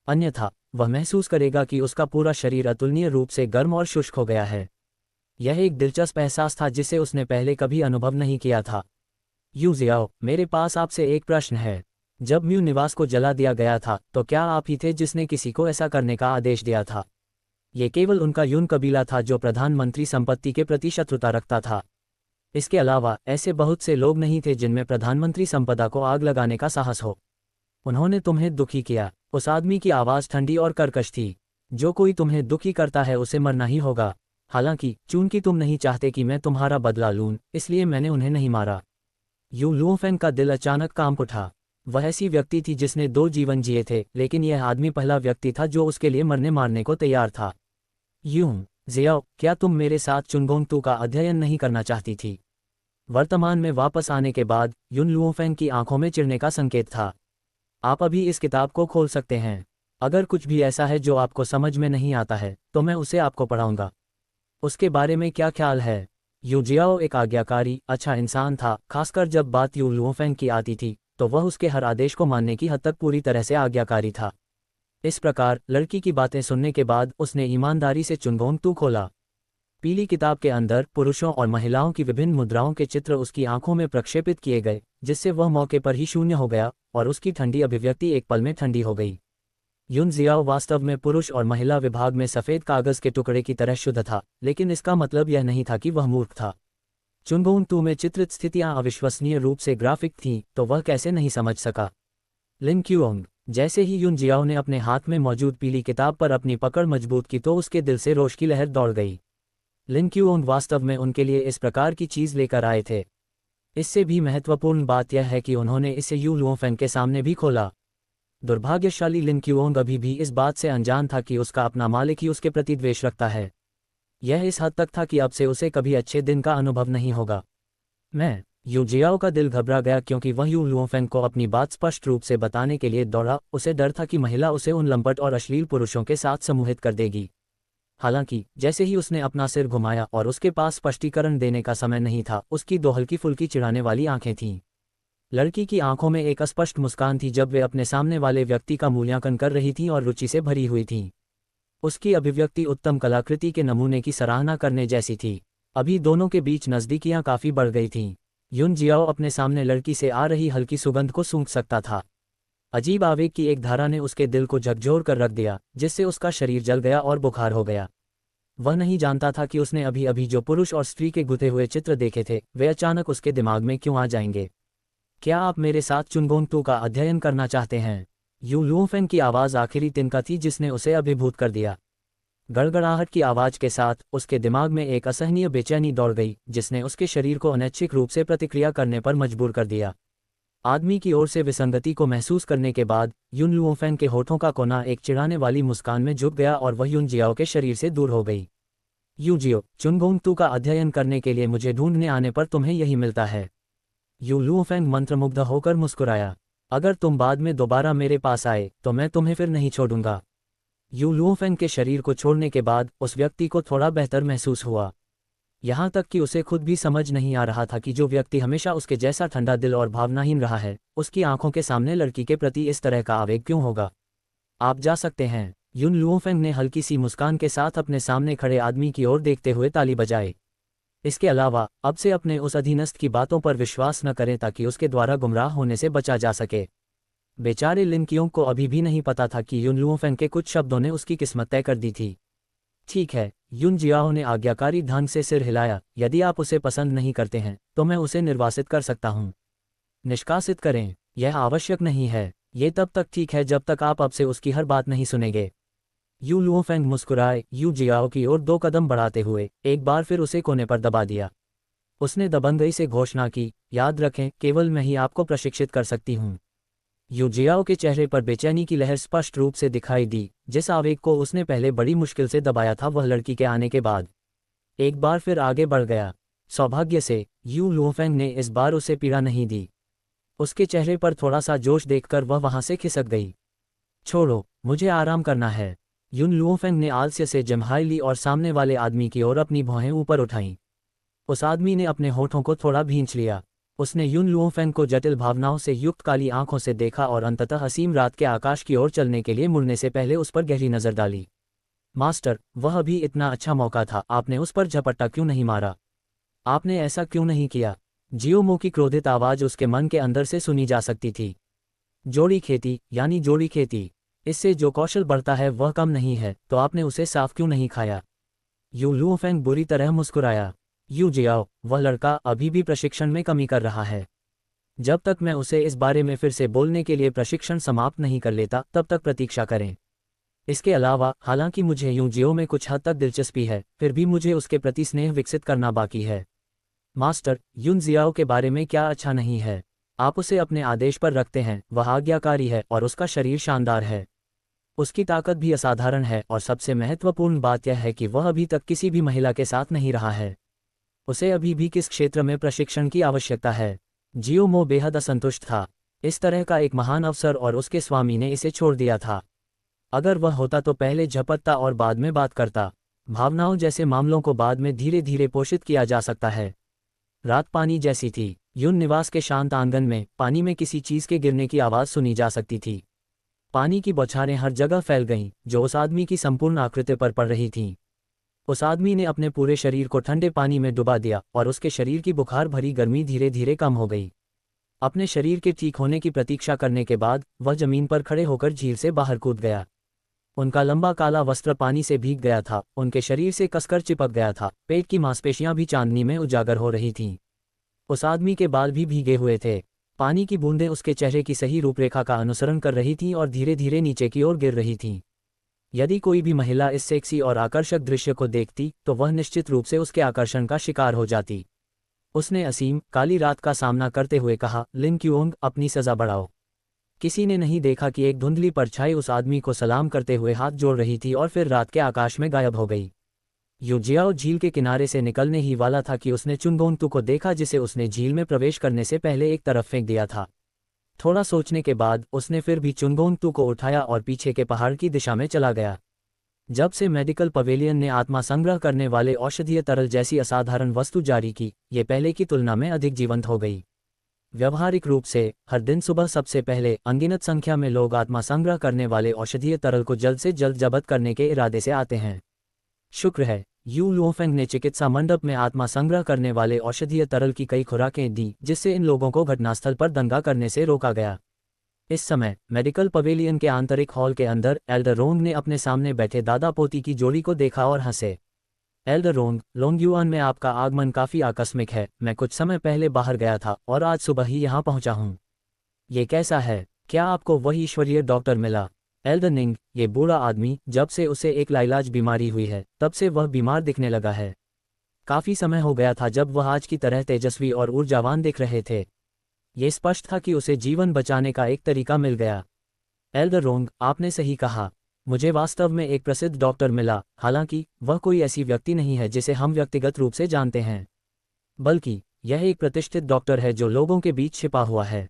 A: अन्यथा वह महसूस करेगा कि उसका पूरा शरीर अतुलनीय रूप से गर्म और शुष्क हो गया है। यह एक दिलचस्प एहसास था जिसे उसने पहले कभी अनुभव नहीं किया था। यू जियाओ, मेरे पास आपसे एक प्रश्न है। जब म्यू निवास को जला दिया गया था तो क्या आप ही थे जिसने किसी को ऐसा करने का आदेश दिया था? ये केवल उनका यून कबीला था जो प्रधानमंत्री संपत्ति के प्रति शत्रुता रखता था। इसके अलावा ऐसे बहुत से लोग नहीं थे जिनमें प्रधानमंत्री संपदा को आग लगाने का साहस हो। उन्होंने तुम्हें दुखी किया। उस आदमी की आवाज़ ठंडी और कर्कश थी। जो कोई तुम्हें दुखी करता है उसे मरना ही होगा। हालांकि चूंकि तुम नहीं चाहते कि मैं तुम्हारा बदला लूं, इसलिए मैंने उन्हें नहीं मारा। यू लुओफेंग का दिल अचानक कांप उठा। वह ऐसी व्यक्ति थी जिसने 2 जीवन जिए थे, लेकिन यह आदमी पहला व्यक्ति था जो उसके लिए मरने मारने को तैयार था। यूं, जियाओ, क्या तुम मेरे साथ चुनगोंग तू का अध्ययन नहीं करना चाहती थी? वर्तमान में वापस आने के बाद युन लुओफेंग की आंखों में चिढ़ने का संकेत था। आप अभी इस किताब को खोल सकते हैं। अगर कुछ भी ऐसा है जो आपको समझ में नहीं आता है, तो मैं उसे आपको पढ़ाऊंगा। उसके बारे में क्या ख्याल है? यू जियाओ एक आज्ञाकारी, अच्छा इंसान था, खासकर जब बात यू लुओफेंग की आती थी, तो वह उसके हर आदेश को मानने की हद तक पूरी तरह से आज्ञाकारी था। इस प्रकार लड़की की बातें सुनने के बाद उसने ईमानदारी से चुनगोंग तू खोला। पीली किताब के अंदर पुरुषों और महिलाओं की विभिन्न मुद्राओं के चित्र उसकी आंखों में प्रक्षेपित किए गए, जिससे वह मौके पर ही शून्य हो गया और उसकी ठंडी अभिव्यक्ति एक पल में ठंडी हो गई। युन जियाओ वास्तव में पुरुष और महिला विभाग में सफ़ेद कागज के टुकड़े की तरह शुद्ध था, लेकिन इसका मतलब यह नहीं था कि वह मूर्ख था। चुनगोंग तू में चित्रित स्थितियां अविश्वसनीय रूप से ग्राफिक थीं, तो वह कैसे नहीं समझ सका? लिन क्यूओंग। जैसे ही युन जियाओ ने अपने हाथ में मौजूद पीली किताब पर अपनी पकड़ मजबूत की तो उसके दिल से रोष की लहर दौड़ गई। लिन क्यूओंग वास्तव में उनके लिए इस प्रकार की चीज़ लेकर आए थे। इससे भी महत्वपूर्ण बात यह है कि उन्होंने इसे यू लुओफेंग के सामने भी खोला। दुर्भाग्यशाली लिन क्यूओंग अभी भी इस बात से अनजान था कि उसका अपना मालिक ही उसके प्रति द्वेष रखता है। यह इस हद तक था कि अब से उसे कभी अच्छे दिन का अनुभव नहीं होगा। यू जियाओ का दिल घबरा गया क्योंकि वह यू लुओफेंग को अपनी बात स्पष्ट रूप से बताने के लिए दौड़ा। उसे डर था कि महिला उसे उन लंपट और अश्लील पुरुषों के साथ समूहित कर देगी। हालांकि जैसे ही उसने अपना सिर घुमाया और उसके पास स्पष्टीकरण देने का समय नहीं था, उसकी 2 हल्की फुल्की चिढ़ाने वाली आंखें थीं। लड़की की आंखों में एक अस्पष्ट मुस्कान थी जब वे अपने सामने वाले व्यक्ति का मूल्यांकन कर रही थीं और रुचि से भरी हुई थीं। उसकी अभिव्यक्ति उत्तम कलाकृति के नमूने की सराहना करने जैसी थी। अभी दोनों के बीच नज़दीकियां काफ़ी बढ़ गई थीं। युन जियाओ अपने सामने लड़की से आ रही हल्की सुगंध को सूंघ सकता था। अजीब आवेग की एक धारा ने उसके दिल को झकझोर कर रख दिया, जिससे उसका शरीर जल गया और बुखार हो गया। वह नहीं जानता था कि उसने अभी अभी जो पुरुष और स्त्री के गुथे हुए चित्र देखे थे, वे अचानक उसके दिमाग में क्यों आ जाएंगे। क्या आप मेरे साथ चुनगोंग तू का अध्ययन करना चाहते हैं? यू लुओफेंग की आवाज़ आखिरी तिनका थी जिसने उसे अभिभूत कर दिया। गड़गड़ाहट की आवाज़ के साथ उसके दिमाग में एक असहनीय बेचैनी दौड़ गई, जिसने उसके शरीर को अनैच्छिक रूप से प्रतिक्रिया करने पर मजबूर कर दिया। आदमी की ओर से विसंगति को महसूस करने के बाद युन लुओफेंग के होठों का कोना एक चिढ़ाने वाली मुस्कान में झुक गया और वह युन जियाओ के शरीर से दूर हो गई। यू जियो, चुनगोंग तू का अध्ययन करने के लिए मुझे ढूंढने आने पर तुम्हें यही मिलता है। यू लुओफेंग मंत्रमुग्ध होकर मुस्कुराया। अगर तुम बाद में दोबारा मेरे पास आए तो मैं तुम्हें फिर नहीं छोड़ूंगा। यू लुओफेंग के शरीर को छोड़ने के बाद उस व्यक्ति को थोड़ा बेहतर महसूस हुआ। यहाँ तक कि उसे खुद भी समझ नहीं आ रहा था कि जो व्यक्ति हमेशा उसके जैसा ठंडा दिल और भावनाहीन रहा है, उसकी आंखों के सामने लड़की के प्रति इस तरह का आवेग क्यों होगा। आप जा सकते हैं। युन लुओफेंग ने हल्की सी मुस्कान के साथ अपने सामने खड़े आदमी की ओर देखते हुए ताली बजाई। इसके अलावा अब से अपने उस अधीनस्थ की बातों पर विश्वास न करें ताकि उसके द्वारा गुमराह होने से बचा जा सके। बेचारे लिन कियोंग को अभी भी नहीं पता था कि युन लुओफेंग के कुछ शब्दों ने उसकी किस्मत तय कर दी थी। ठीक है, युन जियाओ ने आज्ञाकारी ढंग से सिर हिलाया। यदि आप उसे पसंद नहीं करते हैं तो मैं उसे निर्वासित कर सकता हूँ। निष्कासित करें, यह आवश्यक नहीं है। ये तब तक ठीक है जब तक आप अब से उसकी हर बात नहीं सुनेंगे। यू लुओफेंग मुस्कुराए यू जियाओ की ओर 2 कदम बढ़ाते हुए एक बार फिर उसे कोने पर दबा दिया। उसने दबंगई से घोषणा की, याद रखें, केवल मैं ही आपको प्रशिक्षित कर सकती हूँ। यू जियाओ के चेहरे पर बेचैनी की लहर स्पष्ट रूप से दिखाई दी। जिस आवेग को उसने पहले बड़ी मुश्किल से दबाया था, वह लड़की के आने के बाद एक बार फिर आगे बढ़ गया। सौभाग्य से यू लुओफेंग ने इस बार उसे पीड़ा नहीं दी। उसके चेहरे पर थोड़ा सा जोश देखकर वह वहां से खिसक गई। छोड़ो, मुझे आराम करना है। युन लुओफेंग ने आलस्य से जम्हाई ली और सामने वाले आदमी की ओर अपनी भौहें ऊपर उठाईं। उस आदमी ने अपने होठों को थोड़ा भींच लिया। उसने युन लुओफेंग को जटिल भावनाओं से युक्त काली आंखों से देखा और अंततः असीम रात के आकाश की ओर चलने के लिए मुड़ने से पहले उस पर गहरी नजर डाली। मास्टर, वह अभी इतना अच्छा मौका था, आपने उस पर झपट्टा क्यों नहीं मारा? आपने ऐसा क्यों नहीं किया? जियोमो की क्रोधित आवाज उसके मन के अंदर से सुनी जा सकती थी। जोड़ी खेती, यानी जोड़ी खेती, इससे जो कौशल बढ़ता है वह कम नहीं है, तो आपने उसे साफ क्यों नहीं खाया? यू लुओफेंग बुरी तरह मुस्कुराया। यू जियाओ, वह लड़का अभी भी प्रशिक्षण में कमी कर रहा है। जब तक मैं उसे इस बारे में फिर से बोलने के लिए प्रशिक्षण समाप्त नहीं कर लेता, तब तक प्रतीक्षा करें। इसके अलावा हालांकि मुझे यूजियो में कुछ हद तक दिलचस्पी है, फिर भी मुझे उसके प्रति स्नेह विकसित करना बाकी है। मास्टर, युन जियाओ के बारे में क्या अच्छा नहीं है? आप उसे अपने आदेश पर रखते हैं, वह आज्ञाकारी है और उसका शरीर शानदार है। उसकी ताकत भी असाधारण है और सबसे महत्वपूर्ण बात यह है कि वह अभी तक किसी भी महिला के साथ नहीं रहा है। उसे अभी भी किस क्षेत्र में प्रशिक्षण की आवश्यकता है? जियो मो बेहद असंतुष्ट था। इस तरह का एक महान अवसर और उसके स्वामी ने इसे छोड़ दिया था। अगर वह होता तो पहले झपटता और बाद में बात करता। भावनाओं जैसे मामलों को बाद में धीरे धीरे पोषित किया जा सकता है। रात पानी जैसी थी। युन निवास के शांत आंगन में पानी में किसी चीज के गिरने की आवाज सुनी जा सकती थी। पानी की बौछारें हर जगह फैल गईं, जो उस आदमी की संपूर्ण आकृति पर पड़ रही थीं। उस आदमी ने अपने पूरे शरीर को ठंडे पानी में डुबा दिया और उसके शरीर की बुखार भरी गर्मी धीरे धीरे कम हो गई। अपने शरीर के ठीक होने की प्रतीक्षा करने के बाद वह जमीन पर खड़े होकर झील से बाहर कूद गया। उनका लंबा काला वस्त्र पानी से भीग गया था, उनके शरीर से कसकर चिपक गया था, पेट की मांसपेशियां भी चांदनी में उजागर हो रही थीं। उस आदमी के बाल भी भीगे हुए थे। पानी की बूंदें उसके चेहरे की सही रूपरेखा का अनुसरण कर रही थीं और धीरे धीरे नीचे की ओर गिर रही थीं। यदि कोई भी महिला इस सेक्सी और आकर्षक दृश्य को देखती तो वह निश्चित रूप से उसके आकर्षण का शिकार हो जाती। उसने असीम काली रात का सामना करते हुए कहा, लिन क्यूओंग, अपनी सजा बढ़ाओ। किसी ने नहीं देखा कि एक धुंधली परछाई उस आदमी को सलाम करते हुए हाथ जोड़ रही थी और फिर रात के आकाश में गायब हो गई। यूजियाओ झील के किनारे से निकलने ही वाला था कि उसने चुनगोंगतू को देखा, जिसे उसने झील में प्रवेश करने से पहले एक तरफ फेंक दिया था। थोड़ा सोचने के बाद उसने फिर भी चुनगोंगतू को उठाया और पीछे के पहाड़ की दिशा में चला गया। जब से मेडिकल पवेलियन ने आत्मा संग्रह करने वाले औषधीय तरल जैसी असाधारण वस्तु जारी की, ये पहले की तुलना में अधिक जीवंत हो गई। व्यावहारिक रूप से हर दिन सुबह सबसे पहले अनगिनत संख्या में लोग आत्मा संग्रह करने वाले औषधीय तरल को जल्द से जल्द जब्त करने के इरादे से आते हैं। शुक्र है, यू लुओफेंग ने चिकित्सा मंडप में आत्मा संग्रह करने वाले औषधीय तरल की कई खुराकें दी, जिससे इन लोगों को घटनास्थल पर दंगा करने से रोका गया। इस समय मेडिकल पवेलियन के आंतरिक हॉल के अंदर एल्डर रोंग ने अपने सामने बैठे दादा पोती की जोड़ी को देखा और हंसे। एल्डर रोंग, लोंगयुआन में आपका आगमन काफी आकस्मिक है। मैं कुछ समय पहले बाहर गया था और आज सुबह ही यहाँ पहुंचा हूँ। ये कैसा है? क्या आपको वही ईश्वरीय डॉक्टर मिला? एल्डर निंग, ये बूढ़ा आदमी, जब से उसे एक लाइलाज बीमारी हुई है तब से वह बीमार दिखने लगा है। काफी समय हो गया था जब वह आज की तरह तेजस्वी और ऊर्जावान दिख रहे थे। ये स्पष्ट था कि उसे जीवन बचाने का एक तरीका मिल गया। एल्डर रोंग, आपने सही कहा। मुझे वास्तव में एक प्रसिद्ध डॉक्टर मिला। हालांकि वह कोई ऐसी व्यक्ति नहीं है जिसे हम व्यक्तिगत रूप से जानते हैं, बल्कि यह एक प्रतिष्ठित डॉक्टर है जो लोगों के बीच छिपा हुआ है।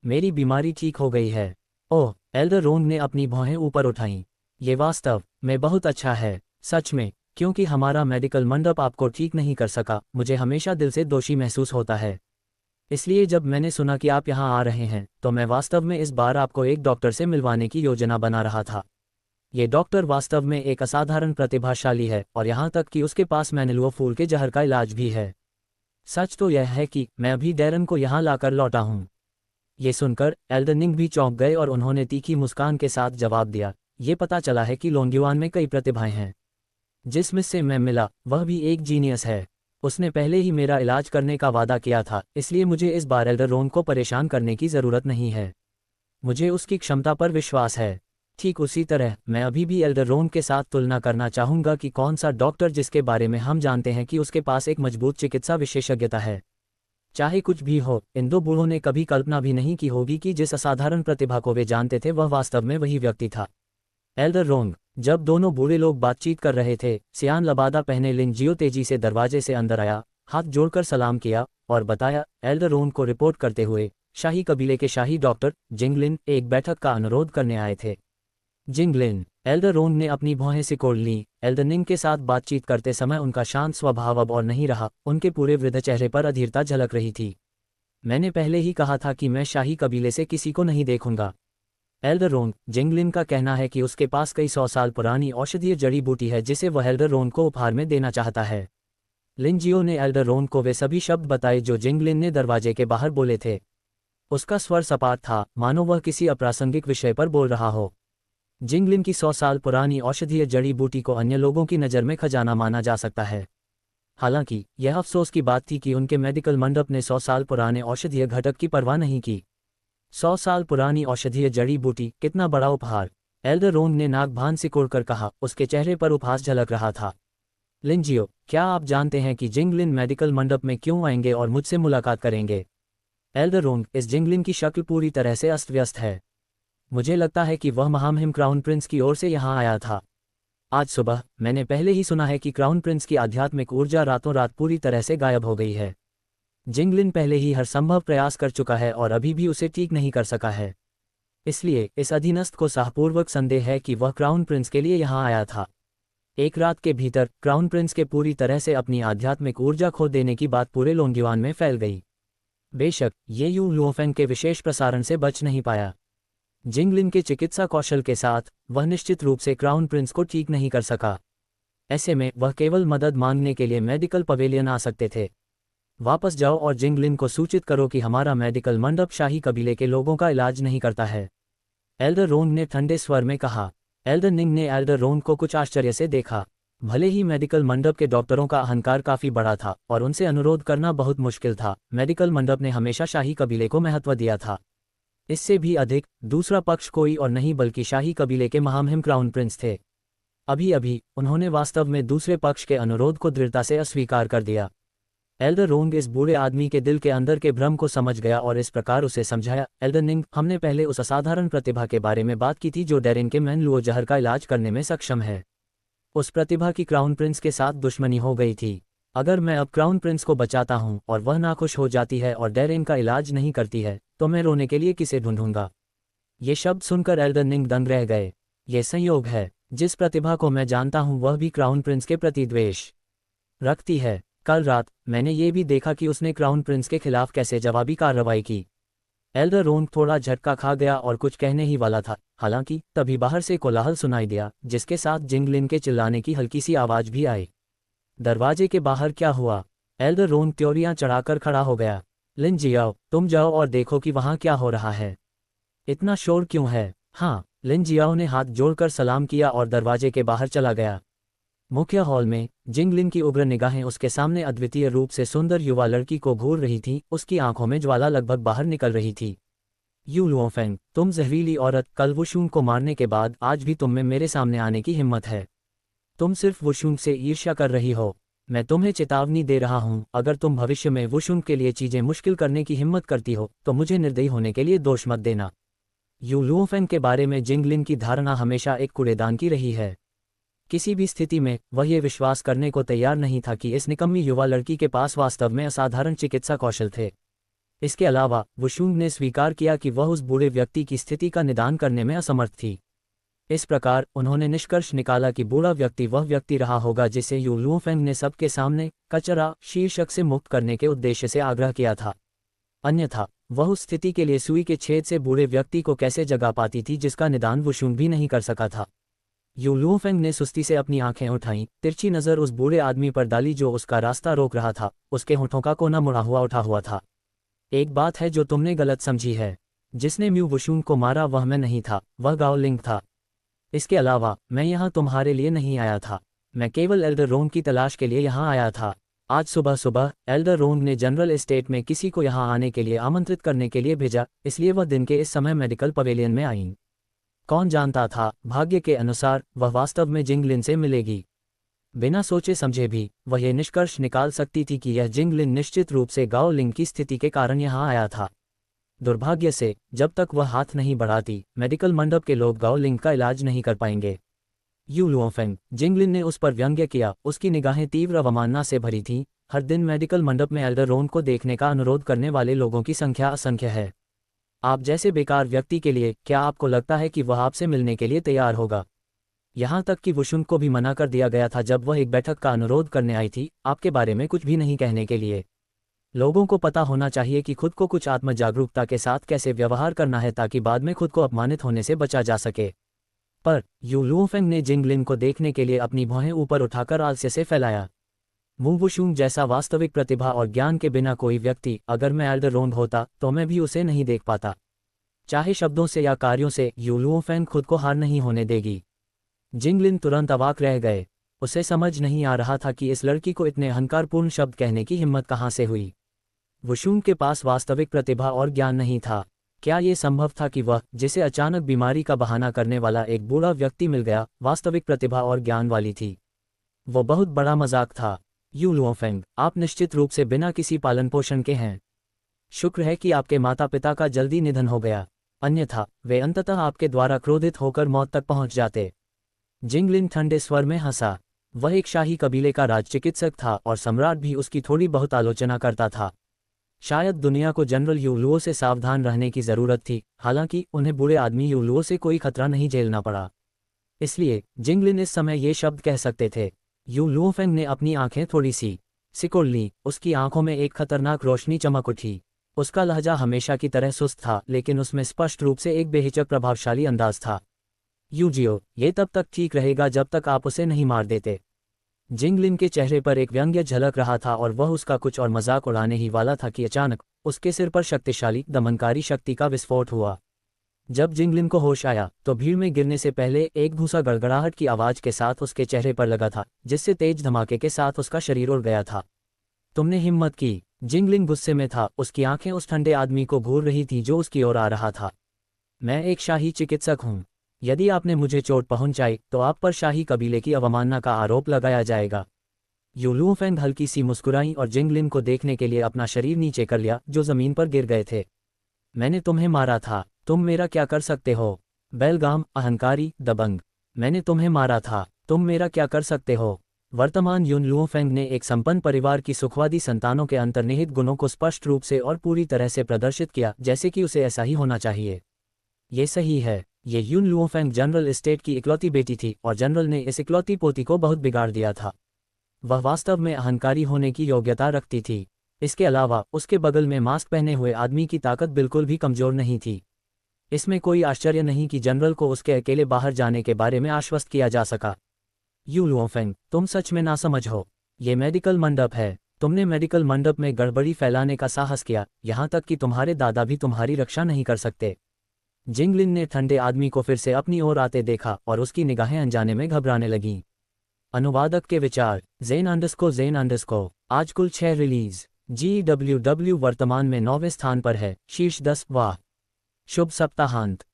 A: मेरी बीमारी ठीक हो गई है। ओह, एल्डर रोंग ने अपनी भौहें ऊपर उठाईं। ये वास्तव में बहुत अच्छा है। सच में, क्योंकि हमारा मेडिकल मंडप आपको ठीक नहीं कर सका, मुझे हमेशा दिल से दोषी महसूस होता है। इसलिए जब मैंने सुना कि आप यहाँ आ रहे हैं तो मैं वास्तव में इस बार आपको एक डॉक्टर से मिलवाने की योजना बना रहा था। ये डॉक्टर वास्तव में एक असाधारण प्रतिभाशाली है और यहाँ तक कि उसके पास मैनेलुओ फूल के जहर का इलाज भी है। सच तो यह है कि मैं अभी डैरन को यहाँ लाकर लौटा हूँ। ये सुनकर एल्डर निंग भी चौंक गए और उन्होंने तीखी मुस्कान के साथ जवाब दिया, ये पता चला है कि लोंगयुआन में कई प्रतिभाएं हैं। जिसमें से मैं मिला वह भी एक जीनियस है। उसने पहले ही मेरा इलाज करने का वादा किया था, इसलिए मुझे इस बार एल्डर रोंग को परेशान करने की ज़रूरत नहीं है। मुझे उसकी क्षमता पर विश्वास है। ठीक उसी तरह मैं अभी भी एल्डर रोंग के साथ तुलना करना चाहूँगा कि कौन सा डॉक्टर जिसके बारे में हम जानते हैं कि उसके पास एक मजबूत चिकित्सा विशेषज्ञता है। चाहे कुछ भी हो, इन दो बूढ़ों ने कभी कल्पना भी नहीं की होगी कि जिस असाधारण प्रतिभा को वे जानते थे वह वास्तव में वही व्यक्ति था। एल्डर रोंग, जब दोनों बूढ़े लोग बातचीत कर रहे थे, सियान लबादा पहने लिन जियो तेजी से दरवाजे से अंदर आया, हाथ जोड़कर सलाम किया और बताया, एल्डर रोंग को रिपोर्ट करते हुए, शाही कबीले के शाही डॉक्टर जिंगलिन एक बैठक का अनुरोध करने आए थे। जिंगलिन, एल्डर रोंग ने अपनी भौहें सिकोड़ लीं। एल्डर निंग के साथ बातचीत करते समय उनका शांत स्वभाव अब और नहीं रहा, उनके पूरे वृद्ध चेहरे पर अधीरता झलक रही थी। मैंने पहले ही कहा था कि मैं शाही कबीले से किसी को नहीं देखूंगा। एल्डर रोंग, जिंगलिन का कहना है कि उसके पास कई 100 साल पुरानी औषधीय जड़ी बूटी है जिसे वह एल्डर रोंग को उपहार में देना चाहता है। लिन जियो ने एल्डर रोंग को वे सभी शब्द बताए जो जिंगलिन ने दरवाजे के बाहर बोले थे। उसका स्वर सपाट था, मानो वह किसी अप्रासंगिक विषय पर बोल रहा हो। जिंगलिन की 100 साल पुरानी औषधीय जड़ी बूटी को अन्य लोगों की नज़र में खजाना माना जा सकता है। हालांकि यह अफसोस की बात थी कि उनके मेडिकल मंडप ने 100 साल पुराने औषधीय घटक की परवाह नहीं की। 100 साल पुरानी औषधीय जड़ी बूटी, कितना बड़ा उपहार! एल्डर रोंग ने नाक भान सिकोड़कर कहा, उसके चेहरे पर उपहास झलक रहा था। लिनजियो, क्या आप जानते हैं कि जिंगलिन मेडिकल मंडप में क्यों आएंगे और मुझसे मुलाकात करेंगे? एल्डर रोंग, इस जिंगलिन की शक्ल पूरी तरह से अस्त व्यस्त है। मुझे लगता है कि वह महामहिम क्राउन प्रिंस की ओर से यहाँ आया था। आज सुबह मैंने पहले ही सुना है कि क्राउन प्रिंस की आध्यात्मिक ऊर्जा रातों रात पूरी तरह से गायब हो गई है। जिंगलिन पहले ही हर संभव प्रयास कर चुका है और अभी भी उसे ठीक नहीं कर सका है। इसलिए इस अधीनस्थ को साहपूर्वक संदेह है कि वह क्राउन प्रिंस के लिए यहाँ आया था। एक रात के भीतर क्राउन प्रिंस के पूरी तरह से अपनी आध्यात्मिक ऊर्जा खो देने की बात पूरे लोंगयुआन में फैल गई। बेशक ये यू लुओफेंग के विशेष प्रसारण से बच नहीं पाया। जिंगलिन के चिकित्सा कौशल के साथ वह निश्चित रूप से क्राउन प्रिंस को ठीक नहीं कर सका। ऐसे में वह केवल मदद मांगने के लिए मेडिकल पवेलियन आ सकते थे। वापस जाओ और जिंगलिन को सूचित करो कि हमारा मेडिकल मंडप शाही कबीले के लोगों का इलाज नहीं करता है, एल्डर रोंग ने ठंडे स्वर में कहा। एल्डर निंग ने एल्डर रोंग को कुछ आश्चर्य से देखा। भले ही मेडिकल मंडप के डॉक्टरों का अहंकार काफी बड़ा था और उनसे अनुरोध करना बहुत मुश्किल था, मेडिकल मंडप ने हमेशा शाही कबीले को महत्व दिया था। इससे भी अधिक दूसरा पक्ष कोई और नहीं बल्कि शाही कबीले के महामहिम क्राउन प्रिंस थे। अभी अभी उन्होंने वास्तव में दूसरे पक्ष के अनुरोध को दृढ़ता से अस्वीकार कर दिया। एल्डर रोंग इस बूढ़े आदमी के दिल के अंदर के भ्रम को समझ गया और इस प्रकार उसे समझाया, एल्डर निंग, हमने पहले उस असाधारण प्रतिभा के बारे में बात की थी जो डेरिन के मैनलुओ जहर का इलाज करने में सक्षम है। उस प्रतिभा की क्राउन प्रिंस के साथ दुश्मनी हो गई थी। अगर मैं अब क्राउन प्रिंस को बचाता हूं और वह नाखुश हो जाती है और डेरिन का इलाज नहीं करती है, तो मैं रोने के लिए किसे ढूंढूंगा? ये शब्द सुनकर एल्डर निंग दंग रह गए। ये संयोग है, जिस प्रतिभा को मैं जानता हूं वह भी क्राउन प्रिंस के प्रति द्वेष रखती है। कल रात मैंने ये भी देखा कि उसने क्राउन प्रिंस के खिलाफ कैसे जवाबी कार्रवाई की। एल्डर रोंग थोड़ा झटका खा गया और कुछ कहने ही वाला था, हालांकि तभी बाहर से कोलाहल सुनाई दिया, जिसके साथ जिंगलिन के चिल्लाने की हल्की सी आवाज भी आई। दरवाजे के बाहर क्या हुआ? एल्डर रोंग त्योरियां चढ़ाकर खड़ा हो गया। लिन जियाओ, तुम जाओ और देखो कि वहां क्या हो रहा है। इतना शोर क्यों है? हाँ, लिन जियाओ ने हाथ जोड़कर सलाम किया और दरवाजे के बाहर चला गया। मुख्य हॉल में जिंगलिन की उग्र निगाहें उसके सामने अद्वितीय रूप से सुंदर युवा लड़की को घूर रही थी। उसकी आंखों में ज्वाला लगभग बाहर निकल रही थी। यू लुओफेंग, तुम जहरीली औरत, कल वुशुंग को मारने के बाद आज भी तुम में मेरे सामने आने की हिम्मत है। तुम सिर्फ वुशुंग से ईर्ष्या कर रही हो। मैं तुम्हें चेतावनी दे रहा हूं, अगर तुम भविष्य में वुशुंग के लिए चीजें मुश्किल करने की हिम्मत करती हो तो मुझे निर्दयी होने के लिए दोष मत देना। यू लुओफेंग के बारे में जिंगलिन की धारणा हमेशा एक कूड़ेदान की रही है। किसी भी स्थिति में वह ये विश्वास करने को तैयार नहीं था कि इस निकम्मी युवा लड़की के पास वास्तव में असाधारण चिकित्सा कौशल थे। इसके अलावा वुशुंग ने स्वीकार किया कि वह उस बूढ़े व्यक्ति की स्थिति का निदान करने में असमर्थ थी। इस प्रकार उन्होंने निष्कर्ष निकाला कि बूढ़ा व्यक्ति वह व्यक्ति रहा होगा जिसे यू लुओफेंग ने सबके सामने कचरा शीर्षक से मुक्त करने के उद्देश्य से आग्रह किया था। अन्यथा वह उस स्थिति के लिए सुई के छेद से बूढ़े व्यक्ति को कैसे जगा पाती थी जिसका निदान वुशुंग भी नहीं कर सका था। यू लुओफेंग ने सुस्ती से अपनी आंखें उठाईं, तिरछी नजर उस बूढ़े आदमी पर डाली जो उसका रास्ता रोक रहा था। उसके होठों का कोना मुड़ा हुआ उठा हुआ था। एक बात है जो तुमने गलत समझी है। जिसने म्यू वुशुंग को मारा वह मैं नहीं था, वह गाओ लिंग था। इसके अलावा मैं यहाँ तुम्हारे लिए नहीं आया था, मैं केवल एल्डर रोंग की तलाश के लिए यहाँ आया था। आज सुबह सुबह एल्डर रोंग ने जनरल एस्टेट में किसी को यहाँ आने के लिए आमंत्रित करने के लिए भेजा, इसलिए वह दिन के इस समय मेडिकल पवेलियन में आईं। कौन जानता था, भाग्य के अनुसार वह वास्तव में जिंगलिन से मिलेगी। बिना सोचे समझे भी वह यह निष्कर्ष निकाल सकती थी कि यह जिंगलिन निश्चित रूप से गाओ लिंग की स्थिति के कारण यहाँ आया था। दुर्भाग्य से जब तक वह हाथ नहीं बढ़ाती, मेडिकल मंडप के लोग गाओ लिंग का इलाज नहीं कर पाएंगे। यू लुओफेंग, जिंगलिन ने उस पर व्यंग्य किया। उसकी निगाहें तीव्र अवमानना से भरी थीं। हर दिन मेडिकल मंडप में एल्डर रोंग को देखने का अनुरोध करने वाले लोगों की संख्या असंख्य है। आप जैसे बेकार व्यक्ति के लिए क्या आपको लगता है कि वह आपसे मिलने के लिए तैयार होगा? यहाँ तक कि वुशुंग को भी मना कर दिया गया था जब वह एक बैठक का अनुरोध करने आई थी, आपके बारे में कुछ भी नहीं कहने के लिए। लोगों को पता होना चाहिए कि खुद को कुछ आत्म जागरूकता के साथ कैसे व्यवहार करना है ताकि बाद में खुद को अपमानित होने से बचा जा सके। पर यू लुओफेंग ने जिंगलिन को देखने के लिए अपनी भौहें ऊपर उठाकर आलस्य से फैलाया। मू वुशुंग जैसा वास्तविक प्रतिभा और ज्ञान के बिना कोई व्यक्ति, अगर मैं एल्डर रोंग होता तो मैं भी उसे नहीं देख पाता। चाहे शब्दों से या कार्यों से, यू लुओफेंग खुद को हार नहीं होने देगी। जिंगलिन तुरंत अवाक रह गए। उसे समझ नहीं आ रहा था कि इस लड़की को इतने अहंकारपूर्ण शब्द कहने की हिम्मत कहाँ से हुई। वुशुंग के पास वास्तविक प्रतिभा और ज्ञान नहीं था। क्या ये संभव था कि वह, जिसे अचानक बीमारी का बहाना करने वाला एक बूढ़ा व्यक्ति मिल गया, वास्तविक प्रतिभा और ज्ञान वाली थी? वो बहुत बड़ा मजाक था। यू लुओफेंग, आप निश्चित रूप से बिना किसी पालन पोषण के हैं। शुक्र है कि आपके माता पिता का जल्दी निधन हो गया, अन्यथा वे अंततः आपके द्वारा क्रोधित होकर मौत तक पहुंच जाते। जिंगलिन ठंडे स्वर में हंसा। वह एक शाही कबीले का राजचिकित्सक था और सम्राट भी उसकी थोड़ी बहुत आलोचना करता था। शायद दुनिया को जनरल यू लुओ से सावधान रहने की जरूरत थी, हालांकि उन्हें बूढ़े आदमी यू लुओ से कोई खतरा नहीं झेलना पड़ा। इसलिए जिंगलिन इस समय ये शब्द कह सकते थे। यू लुओफेंग ने अपनी आंखें थोड़ी सी सिकुड़ लीं, उसकी आंखों में एक खतरनाक रोशनी चमक उठी। उसका लहजा हमेशा की तरह सुस्त था, लेकिन उसमें स्पष्ट रूप से एक बेहिचक प्रभावशाली अंदाज था। यूजियो, ये तब तक ठीक रहेगा जब तक आप उसे नहीं मार देते। जिंगलिन के चेहरे पर एक व्यंग्य झलक रहा था और वह उसका कुछ और मजाक उड़ाने ही वाला था कि अचानक उसके सिर पर शक्तिशाली दमनकारी शक्ति का विस्फोट हुआ। जब जिंगलिन को होश आया तो भीड़ में गिरने से पहले एक भूसा गड़गड़ाहट की आवाज के साथ उसके चेहरे पर लगा था, जिससे तेज धमाके के साथ उसका शरीर उड़ गया था। तुमने हिम्मत की। जिंगलिन गुस्से में था, उसकी आंखें उस ठंडे आदमी को घूर रही थीं जो उसकी ओर आ रहा था। मैं एक शाही चिकित्सक हूं। यदि आपने मुझे चोट पहुंचाई तो आप पर शाही कबीले की अवमानना का आरोप लगाया जाएगा। यू लुओफेंग हल्की सी मुस्कुराई और जिंगलिन को देखने के लिए अपना शरीर नीचे कर लिया, जो जमीन पर गिर गए थे। मैंने तुम्हें मारा था, तुम मेरा क्या कर सकते हो? बेलगाम, अहंकारी, दबंग। मैंने तुम्हें मारा था, तुम मेरा क्या कर सकते हो? वर्तमान यून लुओफेंग ने एक संपन्न परिवार की सुखवादी संतानों के अंतर्निहित गुणों को स्पष्ट रूप से और पूरी तरह से प्रदर्शित किया, जैसे कि उसे ऐसा ही होना चाहिए। ये सही है। ये यून लुओफेंग जनरल एस्टेट की इकलौती बेटी थी और जनरल ने इस इकलौती पोती को बहुत बिगाड़ दिया था। वह वास्तव में अहंकारी होने की योग्यता रखती थी। इसके अलावा उसके बगल में मास्क पहने हुए आदमी की ताकत बिल्कुल भी कमजोर नहीं थी। इसमें कोई आश्चर्य नहीं कि जनरल को उसके अकेले बाहर जाने के बारे में आश्वस्त किया जा सका। यू लुओफेंग, तुम सच में नासमझ हो। ये मेडिकल मंडप है। तुमने मेडिकल मंडप में गड़बड़ी फैलाने का साहस किया, यहाँ तक कि तुम्हारे दादा भी तुम्हारी रक्षा नहीं कर सकते। जिंगलिन ने ठंडे आदमी को फिर से अपनी ओर आते देखा और उसकी निगाहें अनजाने में घबराने लगीं। अनुवादक के विचार। ज़ेन_, आज कुल 6 रिलीज। GWW वर्तमान में 9वें स्थान पर है, शीर्ष 10। वाह, शुभ सप्ताहांत।